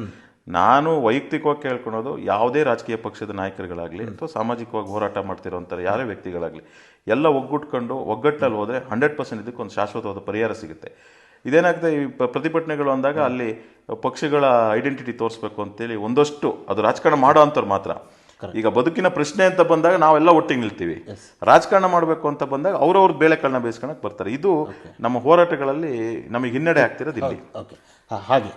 ನಾನು ವೈಯಕ್ತಿಕವಾಗಿ ಕೇಳ್ಕೊಳೋದು, ಯಾವುದೇ ರಾಜಕೀಯ ಪಕ್ಷದ ನಾಯಕರುಗಳಾಗಲಿ ಅಥವಾ ಸಾಮಾಜಿಕವಾಗಿ ಹೋರಾಟ ಮಾಡ್ತಿರೋಂಥ ಯಾರೇ ವ್ಯಕ್ತಿಗಳಾಗಲಿ ಎಲ್ಲ ಒಗ್ಗೂಟ್ಕೊಂಡು ಒಗ್ಗಟ್ಟಲ್ಲಿ ಹೋದರೆ 100% ಇದಕ್ಕೊಂದು ಶಾಶ್ವತವಾದ ಪರಿಹಾರ ಸಿಗುತ್ತೆ. ಇದೇನಾಗ್ತದೆ, ಈ ಪ್ರತಿಭಟನೆಗಳು ಅಂದಾಗ ಅಲ್ಲಿ ಪಕ್ಷಗಳ ಐಡೆಂಟಿಟಿ ತೋರಿಸ್ಬೇಕು ಅಂತೇಳಿ ಒಂದಷ್ಟು ಅದು ರಾಜಕಾರಣ ಮಾಡೋ ಅಂಥವ್ರು ಮಾತ್ರ. ಈಗ ಬದುಕಿನ ಪ್ರಶ್ನೆ ಅಂತ ಬಂದಾಗ ನಾವೆಲ್ಲ ಒಟ್ಟಿಗೆ ನಿಲ್ತೀವಿ, ರಾಜಕಾರಣ ಮಾಡಬೇಕು ಅಂತ ಬಂದಾಗ ಅವ್ರವ್ರ ಬೇಳೆಕಾಳನ್ನ ಬೇಯಿಸ್ಕೊಳಕ್ ಬರ್ತಾರೆ. ಇದು ನಮ್ಮ ಹೋರಾಟಗಳಲ್ಲಿ ನಮಗೆ ಹಿನ್ನಡೆ ಆಗ್ತಿರೋದು ಇಲ್ಲಿ. ಹಾಗೆ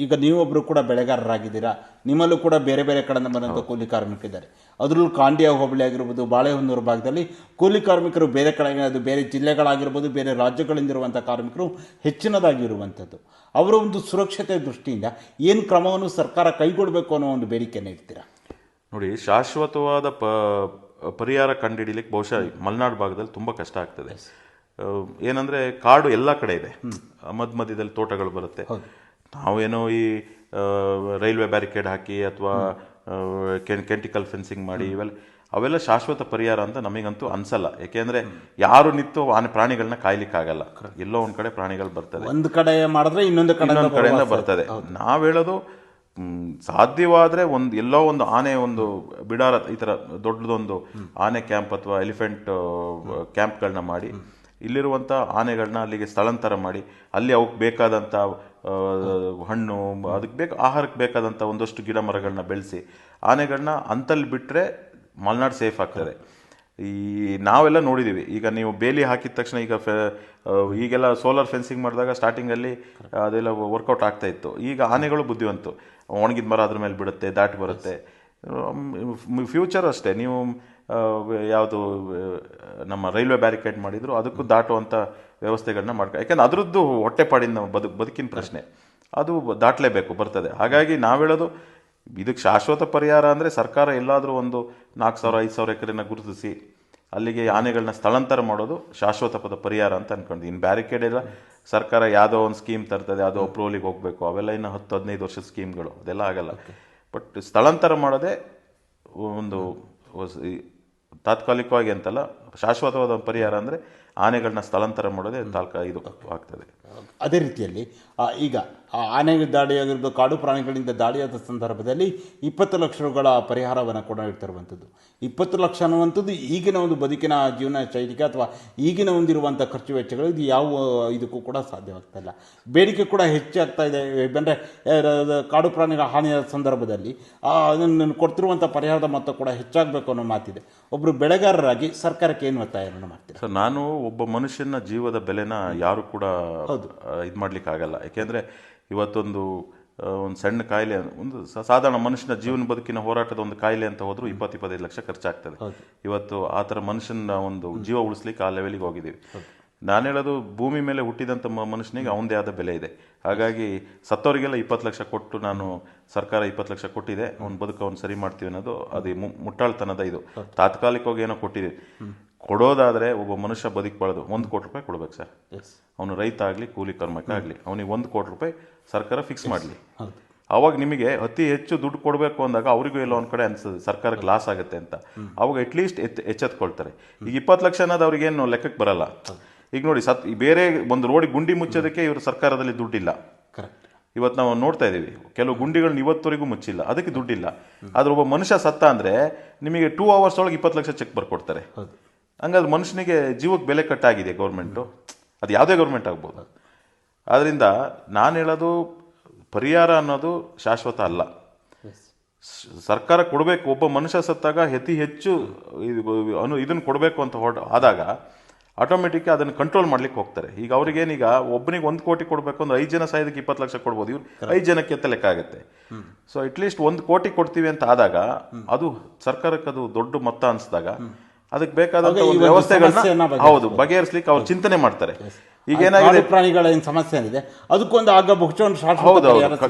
ಈಗ ನೀವೊಬ್ರು ಕೂಡ ಬೆಳೆಗಾರರಾಗಿದ್ದೀರಾ, ನಿಮ್ಮಲ್ಲೂ ಕೂಡ ಬೇರೆ ಬೇರೆ ಕಡೆಯಿಂದ ಬಂದಂಥ ಕೂಲಿ ಕಾರ್ಮಿಕರಿದ್ದಾರೆ. ಅದರಲ್ಲೂ ಕಾಂಡಿಯಾ ಹೋಬಳಿ ಆಗಿರ್ಬೋದು, ಬಾಳೆಹೊನ್ನೂರು ಭಾಗದಲ್ಲಿ ಕೂಲಿ ಕಾರ್ಮಿಕರು ಬೇರೆ ಕಡೆ, ಅದು ಬೇರೆ ಜಿಲ್ಲೆಗಳಾಗಿರ್ಬೋದು, ಬೇರೆ ರಾಜ್ಯಗಳಿಂದಿರುವಂಥ ಕಾರ್ಮಿಕರು ಹೆಚ್ಚಿನದಾಗಿರುವಂಥದ್ದು. ಅವರ ಒಂದು ಸುರಕ್ಷತೆ ದೃಷ್ಟಿಯಿಂದ ಏನು ಕ್ರಮವನ್ನು ಸರ್ಕಾರ ಕೈಗೊಳ್ಳಬೇಕು ಅನ್ನೋ ಒಂದು ಬೇಡಿಕೆಯನ್ನು ಇಡ್ತೀರಾ? ನೋಡಿ, ಶಾಶ್ವತವಾದ ಪರಿಹಾರ ಕಂಡುಹಿಡಿಲಿಕ್ಕೆ ಬಹುಶಃ ಮಲೆನಾಡು ಭಾಗದಲ್ಲಿ ತುಂಬ ಕಷ್ಟ ಆಗ್ತದೆ. ಏನಂದರೆ ಕಾಡು ಎಲ್ಲ ಕಡೆ ಇದೆ, ಮಧ್ಯದಲ್ಲಿ ತೋಟಗಳು ಬರುತ್ತೆ. ನಾವೇನೋ ಈ ರೈಲ್ವೆ ಬ್ಯಾರಿಕೇಡ್ ಹಾಕಿ ಅಥವಾ ಕೆಂಟಿಕಲ್ ಫೆನ್ಸಿಂಗ್ ಮಾಡಿ ಅವೆಲ್ಲ ಶಾಶ್ವತ ಪರಿಹಾರ ಅಂತ ನಮಗಂತೂ ಅನ್ಸಲ್ಲ. ಯಾಕೆಂದ್ರೆ ಯಾರು ನಿಂತು ಪ್ರಾಣಿಗಳನ್ನ ಕಾಯ್ಲಿಕ್ಕಾಗಲ್ಲ, ಎಲ್ಲೋ ಒಂದ್ ಕಡೆ ಪ್ರಾಣಿಗಳು ಬರ್ತದೆ, ಒಂದು ಕಡೆ ಮಾಡಿದ್ರೆ ಇನ್ನೊಂದು ಕಡೆಯಿಂದ ಬರ್ತದೆ. ನಾವ್ ಹೇಳೋದು, ಸಾಧ್ಯವಾದ್ರೆ ಎಲ್ಲೋ ಒಂದು ಆನೆ ಒಂದು ಬಿಡಾರ, ಈ ತರ ದೊಡ್ಡದೊಂದು ಆನೆ ಕ್ಯಾಂಪ್ ಅಥವಾ ಎಲಿಫೆಂಟ್ ಕ್ಯಾಂಪ್ಗಳನ್ನ ಮಾಡಿ ಇಲ್ಲಿರುವಂಥ ಆನೆಗಳನ್ನ ಅಲ್ಲಿಗೆ ಸ್ಥಳಾಂತರ ಮಾಡಿ ಅಲ್ಲಿ ಅವಕ್ಕೆ ಬೇಕಾದಂಥ ಹಣ್ಣು, ಅದಕ್ಕೆ ಆಹಾರಕ್ಕೆ ಬೇಕಾದಂಥ ಒಂದಷ್ಟು ಗಿಡ ಮರಗಳನ್ನ ಬೆಳೆಸಿ ಆನೆಗಳನ್ನ ಅಂತಲ್ಲಿ ಬಿಟ್ಟರೆ ಮಲೆನಾಡು ಸೇಫ್ ಆಗ್ತದೆ. ನಾವೆಲ್ಲ ನೋಡಿದ್ದೀವಿ. ಈಗ ನೀವು ಬೇಲಿ ಹಾಕಿದ ತಕ್ಷಣ ಈಗೆಲ್ಲ ಸೋಲಾರ್ ಫೆನ್ಸಿಂಗ್ ಮಾಡಿದಾಗ ಸ್ಟಾರ್ಟಿಂಗಲ್ಲಿ ಅದೆಲ್ಲ ವರ್ಕೌಟ್ ಆಗ್ತಾ ಇತ್ತು. ಈಗ ಆನೆಗಳು ಬುದ್ಧಿವಂತು, ಒಣಗಿದ ಮರ ಅದ್ರ ಮೇಲೆ ಬಿಡುತ್ತೆ, ದಾಟಿ ಬರುತ್ತೆ. ಫ್ಯೂಚರ್ ಅಷ್ಟೇ, ನೀವು ಯಾವುದು ನಮ್ಮ ರೈಲ್ವೆ ಬ್ಯಾರಿಕೇಡ್ ಮಾಡಿದ್ರು ಅದಕ್ಕೂ ದಾಟುವಂಥ ವ್ಯವಸ್ಥೆಗಳನ್ನ ಯಾಕೆಂದ್ರೆ ಅದರದ್ದು ಹೊಟ್ಟೆಪಾಡಿನ ಬದುಕಿನ ಪ್ರಶ್ನೆ, ಅದು ದಾಟಲೇಬೇಕು, ಬರ್ತದೆ. ಹಾಗಾಗಿ ನಾವು ಹೇಳೋದು, ಇದಕ್ಕೆ ಶಾಶ್ವತ ಪರಿಹಾರ ಅಂದರೆ ಸರ್ಕಾರ ಎಲ್ಲಾದರೂ ಒಂದು 4,000-5,000 ಎಕರೆನ ಗುರುತಿಸಿ ಅಲ್ಲಿಗೆ ಆನೆಗಳನ್ನ ಸ್ಥಳಾಂತರ ಮಾಡೋದು ಶಾಶ್ವತ ಪರಿಹಾರ ಅಂತ ಅನ್ಕೊಂಡು. ಇನ್ನು ಬ್ಯಾರಿಕೇಡ್ ಎಲ್ಲ ಸರ್ಕಾರ ಯಾವುದೋ ಒಂದು ಸ್ಕೀಮ್ ತರ್ತದೆ, ಯಾವುದೋ ಅಪ್ರೂವಲಿಗೆ ಹೋಗಬೇಕು, ಅವೆಲ್ಲ ಇನ್ನು 10-15 ವರ್ಷದ ಸ್ಕೀಮ್ಗಳು, ಅದೆಲ್ಲ ಆಗಲ್ಲ. ಬಟ್ ಸ್ಥಳಾಂತರ ಮಾಡೋದೇ ಒಂದು ತಾತ್ಕಾಲಿಕವಾಗಿ ಅಂತಲ್ಲ, ಶಾಶ್ವತವಾದ ಪರಿಹಾರ ಅಂದರೆ ಆನೆಗಳನ್ನ ಸ್ಥಳಾಂತರ ಮಾಡೋದೇ ಇದು ಆಗ್ತದೆ. ಅದೇ ರೀತಿಯಲ್ಲಿ ಈಗ ಆನೆ ದಾಳಿ ಆಗಿರ್ಬೋದು, ಕಾಡು ಪ್ರಾಣಿಗಳಿಂದ ದಾಳಿಯಾದ ಸಂದರ್ಭದಲ್ಲಿ 20 ಲಕ್ಷ ರುಗಳ ಪರಿಹಾರವನ್ನು ಕೂಡ ಇಡ್ತಿರುವಂಥದ್ದು. 20 ಲಕ್ಷ ಅನ್ನುವಂಥದ್ದು ಈಗಿನ ಒಂದು ಬದುಕಿನ ಜೀವನ ಶೈಲಿಗೆ ಅಥವಾ ಈಗಿನ ಒಂದಿರುವಂಥ ಖರ್ಚು ವೆಚ್ಚಗಳು ಇದು ಯಾವ ಇದಕ್ಕೂ ಕೂಡ ಸಾಧ್ಯವಾಗ್ತಾ ಇಲ್ಲ. ಬೇಡಿಕೆ ಕೂಡ ಹೆಚ್ಚಾಗ್ತಾ ಇದೆ. ಅಂದರೆ ಕಾಡು ಪ್ರಾಣಿಗಳ ಹಾನಿಯ ಸಂದರ್ಭದಲ್ಲಿ ಅದನ್ನು ಕೊಡ್ತಿರುವಂಥ ಪರಿಹಾರದ ಮೊತ್ತ ಕೂಡ ಹೆಚ್ಚಾಗಬೇಕು ಅನ್ನೋ ಮಾತಿದೆ. ಒಬ್ಬರು ಬೆಳೆಗಾರರಾಗಿ ಸರ್ಕಾರಕ್ಕೆ ಏನು ಒತ್ತಾಯವನ್ನು ಮಾಡ್ತೀರಾ? ಸರ್, ನಾನು ಒಬ್ಬ ಮನುಷ್ಯನ ಜೀವದ ಬೆಲೆನ ಯಾರು ಕೂಡ ಇದು ಮಾಡ್ಲಿಕ್ಕೆ ಆಗಲ್ಲ. ಯಾಕೆಂದರೆ ಇವತ್ತೊಂದು ಒಂದು ಸಣ್ಣ ಕಾಯಿಲೆ, ಒಂದು ಸಾಧಾರಣ ಮನುಷ್ಯನ ಜೀವನ ಬದುಕಿನ ಹೋರಾಟದ ಒಂದು ಕಾಯಿಲೆ ಅಂತ ಹೋದ್ರು 20-25 ಲಕ್ಷ ಖರ್ಚಾಗ್ತದೆ. ಇವತ್ತು ಆ ಥರ ಮನುಷ್ಯನ ಒಂದು ಜೀವ ಉಳಿಸ್ಲಿಕ್ಕೆ ಆ ಲೆವೆಲಿಗೆ ಹೋಗಿದ್ದೀವಿ. ನಾನು ಹೇಳೋದು, ಭೂಮಿ ಮೇಲೆ ಹುಟ್ಟಿದಂಥ ಮನುಷ್ಯನಿಗೆ ಅವನದೇ ಆದ ಬೆಲೆ ಇದೆ. ಹಾಗಾಗಿ ಸತ್ತವರಿಗೆಲ್ಲ 20 ಲಕ್ಷ ಕೊಟ್ಟು, ನಾನು ಸರ್ಕಾರ 20 ಲಕ್ಷ ಕೊಟ್ಟಿದೆ, ಅವ್ನ ಬದುಕು ಅವ್ನು ಸರಿ ಮಾಡ್ತೀವಿ ಅನ್ನೋದು ಅದು ಮುಟ್ಟಾಳ್ತನದ. ಇದು ತಾತ್ಕಾಲಿಕವಾಗಿ ಏನೋ ಕೊಟ್ಟಿದ್ದೀವಿ. ಕೊಡೋದಾದ್ರೆ ಒಬ್ಬ ಮನುಷ್ಯ ಬದುಕಬಾರ್ದು, 1 ಕೋಟಿ ರೂಪಾಯಿ ಕೊಡ್ಬೇಕು ಸರ್. ಅವನು ರೈತ ಆಗಲಿ, ಕೂಲಿ ಕಾರ್ಮಿಕ ಆಗಲಿ, ಅವನಿಗೆ 1 ಕೋಟಿ ರೂಪಾಯಿ ಸರ್ಕಾರ ಫಿಕ್ಸ್ ಮಾಡಲಿ. ಅವಾಗ ನಿಮಗೆ ಅತಿ ಹೆಚ್ಚು ದುಡ್ಡು ಕೊಡಬೇಕು ಅಂದಾಗ ಅವರಿಗೂ ಎಲ್ಲೋ ಒಂದು ಕಡೆ ಅನ್ಸುತ್ತೆ ಸರ್ಕಾರಕ್ಕೆ ಲಾಸ್ ಆಗುತ್ತೆ ಅಂತ. ಅವಾಗ ಅಟ್ಲೀಸ್ಟ್ ಎಚ್ಚೆತ್ಕೊಳ್ತಾರೆ. ಈಗ 20 ಲಕ್ಷ ಅನ್ನೋದು ಅವ್ರಿಗೇನು ಲೆಕ್ಕಕ್ಕೆ ಬರಲ್ಲ. ಈಗ ನೋಡಿ, ಬೇರೆ ಒಂದು ರೋಡಿಗೆ ಗುಂಡಿ ಮುಚ್ಚೋದಕ್ಕೆ ಇವರು ಸರ್ಕಾರದಲ್ಲಿ ದುಡ್ಡಿಲ್ಲ. ಇವತ್ತು ನಾವು ನೋಡ್ತಾ ಇದ್ದೀವಿ, ಕೆಲವು ಗುಂಡಿಗಳನ್ನ ಇವತ್ತವರೆಗೂ ಮುಚ್ಚಿಲ್ಲ, ಅದಕ್ಕೆ ದುಡ್ಡಿಲ್ಲ. ಆದ್ರೆ ಒಬ್ಬ ಮನುಷ್ಯ ಸತ್ತ ಅಂದ್ರೆ ನಿಮಗೆ 2 ಅವರ್ಸ್ ಒಳಗೆ 20 ಲಕ್ಷ ಚೆಕ್ ಬರ್ಕೊಡ್ತಾರೆ. ಹಂಗಾದ್ರೆ ಮನುಷ್ಯನಿಗೆ ಜೀವಕ್ಕೆ ಬೆಲೆ ಕಟ್ಟಾಗಿದೆ ಗೌರ್ಮೆಂಟು, ಅದು ಯಾವುದೇ ಗೌರ್ಮೆಂಟ್ ಆಗ್ಬೋದು. ಆದ್ರಿಂದ ನಾನು ಹೇಳೋದು, ಪರಿಹಾರ ಅನ್ನೋದು ಶಾಶ್ವತ ಅಲ್ಲ. ಸರ್ಕಾರ ಕೊಡಬೇಕು. ಒಬ್ಬ ಮನುಷ್ಯ ಸತ್ತಾಗ ಅತಿ ಹೆಚ್ಚು ಇದನ್ನು ಕೊಡಬೇಕು ಅಂತ ಆದಾಗ ಆಟೋಮೆಟಿಕ್ ಅದನ್ನು ಕಂಟ್ರೋಲ್ ಮಾಡ್ಲಿಕ್ಕೆ ಹೋಗ್ತಾರೆ. ಈಗ ಅವ್ರಿಗೇನೀಗ ಒಬ್ಬನಿಗೆ 1 ಕೋಟಿ ಕೊಡಬೇಕು ಅಂದ್ರೆ 5 ಜನ ಸಾಯೋದಕ್ಕೆ 20 ಲಕ್ಷ ಕೊಡ್ಬೋದು. ಇವ್ರು 5 ಜನಕ್ಕೆ ಅಂತ ಲೆಕ್ಕ ಆಗುತ್ತೆ. ಸೊ ಅಟ್ಲೀಸ್ಟ್ 1 ಕೋಟಿ ಕೊಡ್ತೀವಿ ಅಂತ ಆದಾಗ ಅದು ಸರ್ಕಾರಕ್ಕೆ ಅದು ದೊಡ್ಡ ಮೊತ್ತ ಅನ್ಸಿದಾಗ ಅದಕ್ಕೆ ಬೇಕಾದಂತ ಒಂದು ವ್ಯವಸ್ಥೆಗಳನ್ನ ಬಗೆಹರಿಸಲಿಕ್ಕೆ ಅವ್ರು ಚಿಂತನೆ ಮಾಡ್ತಾರೆ. ಈಗ ಏನಾಗಿದೆ, ಪ್ರಾಣಿಗಳ ಏನು ಸಮಸ್ಯೆ ಏನಿದೆ ಅದಕ್ಕೊಂದು ಆಗ ಹೌದು,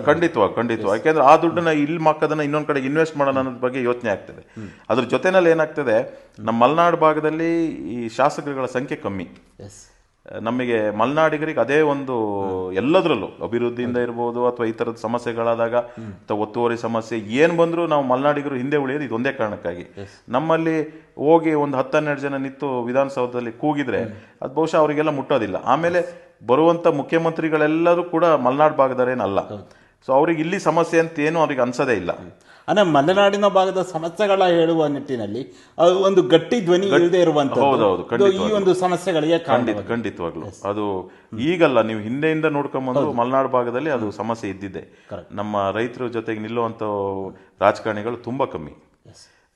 ಖಂಡಿತವಾಗಿ. ಯಾಕೆಂದ್ರೆ ಆ ದುಡ್ಡನ್ನ ಇಲ್ಲಿ ಮಕ್ಕದನ್ನ ಇನ್ನೊಂದ್ ಕಡೆ ಇನ್ವೆಸ್ಟ್ ಮಾಡೋಣ ಅನ್ನೋದ್ ಬಗ್ಗೆ ಯೋಚನೆ ಆಗ್ತದೆ. ಅದ್ರ ಜೊತೆನಲ್ಲಿ ಏನಾಗ್ತದೆ, ನಮ್ಮ ಮಲೆನಾಡು ಭಾಗದಲ್ಲಿ ಈ ಶಾಸಕರುಗಳ ಸಂಖ್ಯೆ ಕಮ್ಮಿ. ನಮಗೆ ಮಲೆನಾಡಿಗರಿಗೆ ಅದೇ ಒಂದು ಎಲ್ಲದರಲ್ಲೂ ಅಭಿವೃದ್ಧಿಯಿಂದ ಇರ್ಬೋದು ಅಥವಾ ಈ ಥರದ ಸಮಸ್ಯೆಗಳಾದಾಗ ಅಥವಾ ಒತ್ತುವರಿ ಸಮಸ್ಯೆ ಏನು ಬಂದರೂ ನಾವು ಮಲೆನಾಡಿಗರು ಹಿಂದೆ ಉಳಿಯೋದು ಇದೊಂದೇ ಕಾರಣಕ್ಕಾಗಿ. ನಮ್ಮಲ್ಲಿ ಹೋಗಿ ಒಂದು 10-12 ಜನ ನಿಂತು ವಿಧಾನಸೌಧದಲ್ಲಿ ಕೂಗಿದ್ರೆ ಅದು ಬಹುಶಃ ಅವರಿಗೆಲ್ಲ ಮುಟ್ಟೋದಿಲ್ಲ. ಆಮೇಲೆ ಬರುವಂಥ ಮುಖ್ಯಮಂತ್ರಿಗಳೆಲ್ಲರೂ ಕೂಡ ಮಲೆನಾಡು ಭಾಗದವರೇನಲ್ಲ. ಸೊ ಅವ್ರಿಗೆ ಇಲ್ಲಿ ಸಮಸ್ಯೆ ಅಂತ ಏನು ಅವ್ರಿಗೆ ಅನ್ಸೋದೇ ಇಲ್ಲ. ಅಂದ್ರೆ ಮಲೆನಾಡಿನ ಭಾಗದ ಸಮಸ್ಯೆಗಳ ಹೇಳುವ ನಿಟ್ಟಿನಲ್ಲಿ ಒಂದು ಗಟ್ಟಿ ಧ್ವನಿ ಇಲ್ಲದೆ ಇರುವಂತದ್ದು ಈ ಒಂದು ಸಮಸ್ಯೆಗಳಿಗೆ ಖಂಡಿತವಾಗ್ಲು. ಅದು ಈಗಲ್ಲ, ನೀವು ಹಿಂದೆಯಿಂದ ನೋಡ್ಕೊಂಬಂದು ಮಲೆನಾಡು ಭಾಗದಲ್ಲಿ ಅದು ಸಮಸ್ಯೆ ಇದ್ದಿದ್ದೆ. ನಮ್ಮ ರೈತರ ಜೊತೆಗೆ ನಿಲ್ಲುವಂತ ರಾಜಕಾರಣಿಗಳು ತುಂಬಾ ಕಮ್ಮಿ.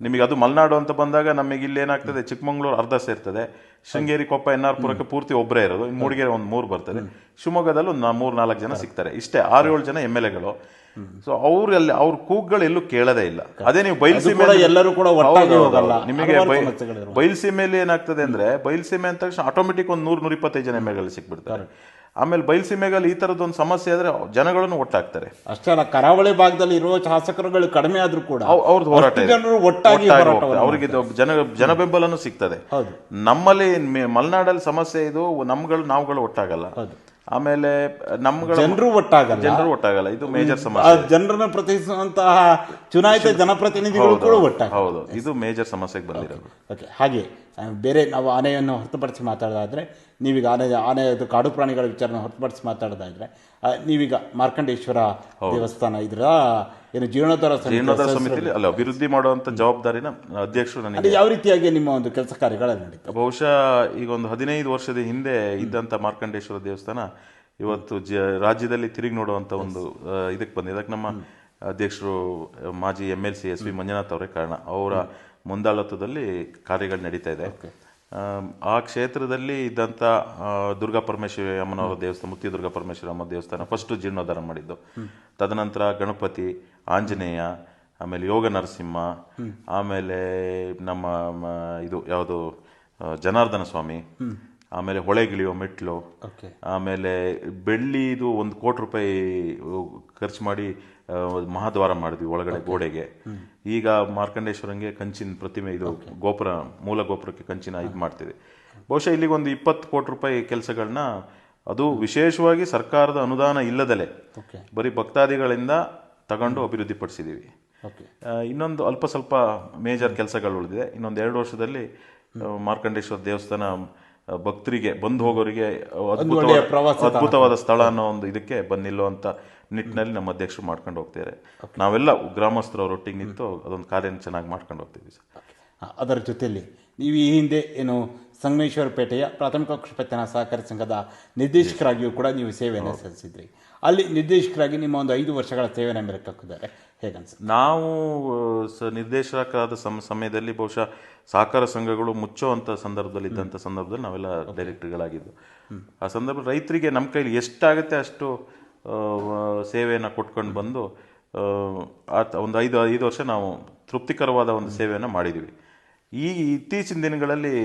ನಿಮಗೆ ಅದು ಮಲೆನಾಡು ಅಂತ ಬಂದಾಗ ನಮಗೆ ಇಲ್ಲಿ ಏನಾಗ್ತದೆ, ಚಿಕ್ಕಮಂಗ್ಳೂರು ಅರ್ಧ ಸೇರ್ತದೆ, ಶೃಂಗೇರಿ, ಕೊಪ್ಪ, ಎನ್.ಆರ್. ಪುರಕ್ಕೆ ಪೂರ್ತಿ ಒಬ್ಬರೇ ಇರೋದು, ಮೂಡಿಗೆರೆ ಒಂದು 3 ಬರ್ತದೆ, ಶಿವಮೊಗ್ಗದಲ್ಲೂ 3-4 ಜನ ಸಿಗ್ತಾರೆ, ಇಷ್ಟೇ 6-7 ಜನ MLA-ಗಳು. ಸೊ ಅವ್ರ ಕೂಗ್ಗಳು ಎಲ್ಲೂ ಕೇಳದೇ ಇಲ್ಲ. ಅದೇ ನೀವು ಬಯಲುಸೀಮೆಯಲ್ಲಿ ಎಲ್ಲರೂ ಕೂಡ ನಿಮಗೆ ಬಯಲುಸೀಮೆಯಲ್ಲಿ ಏನಾಗ್ತದೆ ಅಂದ್ರೆ, ಬಯಲುಸೀಮೆ ಅಂತ ತಕ್ಷಣ ಆಟೋಮೆಟಿಕ್ ಒಂದು 100-125 ಜನ MLA-ಗಳು ಸಿಕ್ಬಿಡ್ತಾರೆ. ಆಮೇಲೆ ಬಯಲುಸೀಮೆಗಳಲ್ಲಿ ಈ ತರದೊಂದು ಸಮಸ್ಯೆ ಆದ್ರೆ ಜನಗಳನ್ನು ಒಟ್ಟಾಗ್ತಾರೆ. ಅಷ್ಟೇ ಅಲ್ಲ, ಕರಾವಳಿ ಭಾಗದಲ್ಲಿ ಇರುವ ಶಾಸಕರುಗಳು ಕಡಿಮೆ ಆದ್ರೂ ಕೂಡ ಅವ್ರದ್ದು ಹೋರಾಟ ಒಟ್ಟಾಗಿ ಅವರಿಗೆ ಜನ ಬೆಂಬಲನೂ ಸಿಗ್ತದೆ. ನಮ್ಮಲ್ಲಿ ಮಲೆನಾಡಲ್ಲಿ ಸಮಸ್ಯೆ ಇದು, ನಾವುಗಳು ಒಟ್ಟಾಗಲ್ಲ. ಆಮೇಲೆ ಜನರು ಒಟ್ಟಾಗಲ್ಲ. ಇದು ಮೇಜರ್ ಸಮಸ್ಯೆ. ಜನರನ್ನು ಪ್ರತಿನಿಧಿಸುವಂತಹ ಚುನಾಯಿತ ಜನಪ್ರತಿನಿಧಿಗಳು ಕೂಡ ಒಟ್ಟಾಗ. ಹೌದು, ಇದು ಮೇಜರ್ ಸಮಸ್ಯೆಗೆ ಬಂದಿರೋದು. ಹಾಗೆ ಬೇರೆ ನಾವು ಆನೆಯನ್ನು ಹೊರತುಪಡಿಸಿ ಮಾತಾಡೋದಾದ್ರೆ, ನೀವೀಗ ಆನೆಯದು ಕಾಡು ಪ್ರಾಣಿಗಳ ವಿಚಾರನ ಹೊರತುಪಡಿಸಿ ಮಾತಾಡೋದಾದ್ರೆ, ನೀವೀಗ ಮಾರ್ಕಂಡೇಶ್ವರ ದೇವಸ್ಥಾನ ಇದರ ಏನು ಜೀರ್ಣೋದ್ಧಾರ ಸಮಿತಿಯಲ್ಲಿ ಅಭಿವೃದ್ಧಿ ಮಾಡುವಂತ ಜವಾಬ್ದಾರಿನ ಅಧ್ಯಕ್ಷರು ನನಗೆ. ಯಾವ ರೀತಿಯಾಗಿ ನಿಮ್ಮ ಒಂದು ಕೆಲಸ ಕಾರ್ಯಗಳು ನಡೀತದೆ? ಬಹುಶಃ ಈಗ ಒಂದು 15 ವರ್ಷದ ಹಿಂದೆ ಇದ್ದಂತ ಮಾರ್ಕಂಡೇಶ್ವರ ದೇವಸ್ಥಾನ ಇವತ್ತು ರಾಜ್ಯದಲ್ಲಿ ತಿರುಗಿ ನೋಡುವಂತ ಒಂದು ಇದಕ್ಕೆ ಬಂದಿದೆ. ಅದಕ್ಕೆ ನಮ್ಮ ಅಧ್ಯಕ್ಷರು ಮಾಜಿ MLC SV ಮಂಜುನಾಥ್ ಅವರೇ ಕಾರಣ. ಅವರ ಮುಂದಾಳತ್ವದಲ್ಲಿ ಕಾರ್ಯಗಳು ನಡೀತಾ ಇದೆ. ಆ ಕ್ಷೇತ್ರದಲ್ಲಿ ಇದ್ದಂಥ ದುರ್ಗಾ ಪರಮೇಶ್ವರಿ ಅಮ್ಮನವರ ದೇವಸ್ಥಾನ, ಮುತ್ತಿ ದುರ್ಗಾ ಪರಮೇಶ್ವರಿ ಅಮ್ಮ ದೇವಸ್ಥಾನ ಫಸ್ಟ್ ಜೀರ್ಣೋದ್ಧಾರ ಮಾಡಿದ್ದು. ತದನಂತರ ಗಣಪತಿ, ಆಂಜನೇಯ, ಆಮೇಲೆ ಯೋಗ ನರಸಿಂಹ, ಆಮೇಲೆ ನಮ್ಮ ಇದು ಯಾವುದು ಜನಾರ್ದನ ಸ್ವಾಮಿ, ಆಮೇಲೆ ಹೊಳೆಗಿಳಿಯೋ ಮೆಟ್ಲು, ಆಮೇಲೆ ಬೆಳ್ಳಿದು 1 ಕೋಟಿ ರೂಪಾಯಿ ಖರ್ಚು ಮಾಡಿ ಮಹಾದ್ವಾರ ಮಾಡಿದ್ವಿ ಒಳಗಡೆ ಗೋಡೆಗೆ. ಈಗ ಮಾರ್ಕಂಡೇಶ್ವರಂಗೆ ಕಂಚಿನ ಪ್ರತಿಮೆ, ಇದು ಗೋಪುರ, ಮೂಲ ಗೋಪುರಕ್ಕೆ ಕಂಚಿನ ಇದು ಮಾಡ್ತಿದೆ. ಬಹುಶಃ ಇಲ್ಲಿಗೆ ಒಂದು 20 ಕೋಟಿ ರೂಪಾಯಿ ಕೆಲಸಗಳನ್ನ, ಅದು ವಿಶೇಷವಾಗಿ ಸರ್ಕಾರದ ಅನುದಾನ ಇಲ್ಲದಲೇ ಬರೀ ಭಕ್ತಾದಿಗಳಿಂದ ತಗೊಂಡು ಅಭಿವೃದ್ಧಿ ಪಡಿಸಿದೀವಿ. ಇನ್ನೊಂದು ಅಲ್ಪ ಸ್ವಲ್ಪ ಮೇಜರ್ ಕೆಲಸಗಳು ಉಳಿದಿದೆ. ಇನ್ನೊಂದು 2 ವರ್ಷದಲ್ಲಿ ಮಾರ್ಕಂಡೇಶ್ವರ ದೇವಸ್ಥಾನ ಭಕ್ತರಿಗೆ ಬಂದು ಹೋಗೋರಿಗೆ ಅದ್ಭುತವಾದ ಸ್ಥಳ ಅನ್ನೋ ಒಂದು ಇದಕ್ಕೆ ಬಂದು ನಿಲ್ಲುವಂತ ನಿಟ್ಟಿನಲ್ಲಿ ನಮ್ಮ ಅಧ್ಯಕ್ಷರು ಮಾಡ್ಕೊಂಡು ಹೋಗ್ತಾರೆ. ನಾವೆಲ್ಲ ಗ್ರಾಮಸ್ಥರವ್ರ ಒಟ್ಟಿಗೆ ನಿಂತು ಅದೊಂದು ಕಾರ್ಯನ ಚೆನ್ನಾಗಿ ಮಾಡ್ಕೊಂಡು ಹೋಗ್ತೀವಿ ಸರ್. ಅದರ ಜೊತೆಯಲ್ಲಿ ನೀವು ಈ ಹಿಂದೆ ಏನು ಸಂಗಮೇಶ್ವರ ಪೇಟೆಯ ಪ್ರಾಥಮಿಕ ಕೃಷಿ ಸಹಕಾರಿ ಸಂಘದ ನಿರ್ದೇಶಕರಾಗಿಯೂ ಕೂಡ ನೀವು ಸೇವೆಯನ್ನು ಸಲ್ಲಿಸಿದ್ರಿ. ಅಲ್ಲಿ ನಿರ್ದೇಶಕರಾಗಿ ನಿಮ್ಮ ಒಂದು 5 ವರ್ಷಗಳ ಸೇವೆಯನ್ನು ಮೆಲುಕು ಹಾಕಿದ್ದಾರೆ, ಹೇಗನ್ಸುತ್ತೆ? ನಾವು ನಿರ್ದೇಶಕರಾದ ಸಮಯದಲ್ಲಿ ಬಹುಶಃ ಸಹಕಾರ ಸಂಘಗಳು ಮುಚ್ಚುವಂಥ ಸಂದರ್ಭದಲ್ಲಿ ಇದ್ದಂಥ ಸಂದರ್ಭದಲ್ಲಿ ನಾವೆಲ್ಲ ಡೈರೆಕ್ಟರ್ಗಳಾಗಿದ್ದು. ಆ ಸಂದರ್ಭ ರೈತರಿಗೆ ನಮ್ಮ ಕೈಲಿ ಎಷ್ಟಾಗುತ್ತೆ ಅಷ್ಟು ಸೇವೆಯನ್ನು ಕೊಟ್ಕೊಂಡು ಬಂದು ಒಂದು ಐದು ವರ್ಷ ನಾವು ತೃಪ್ತಿಕರವಾದ ಒಂದು ಸೇವೆಯನ್ನು ಮಾಡಿದ್ದೀವಿ. ಈ ಇತ್ತೀಚಿನ ದಿನಗಳಲ್ಲಿ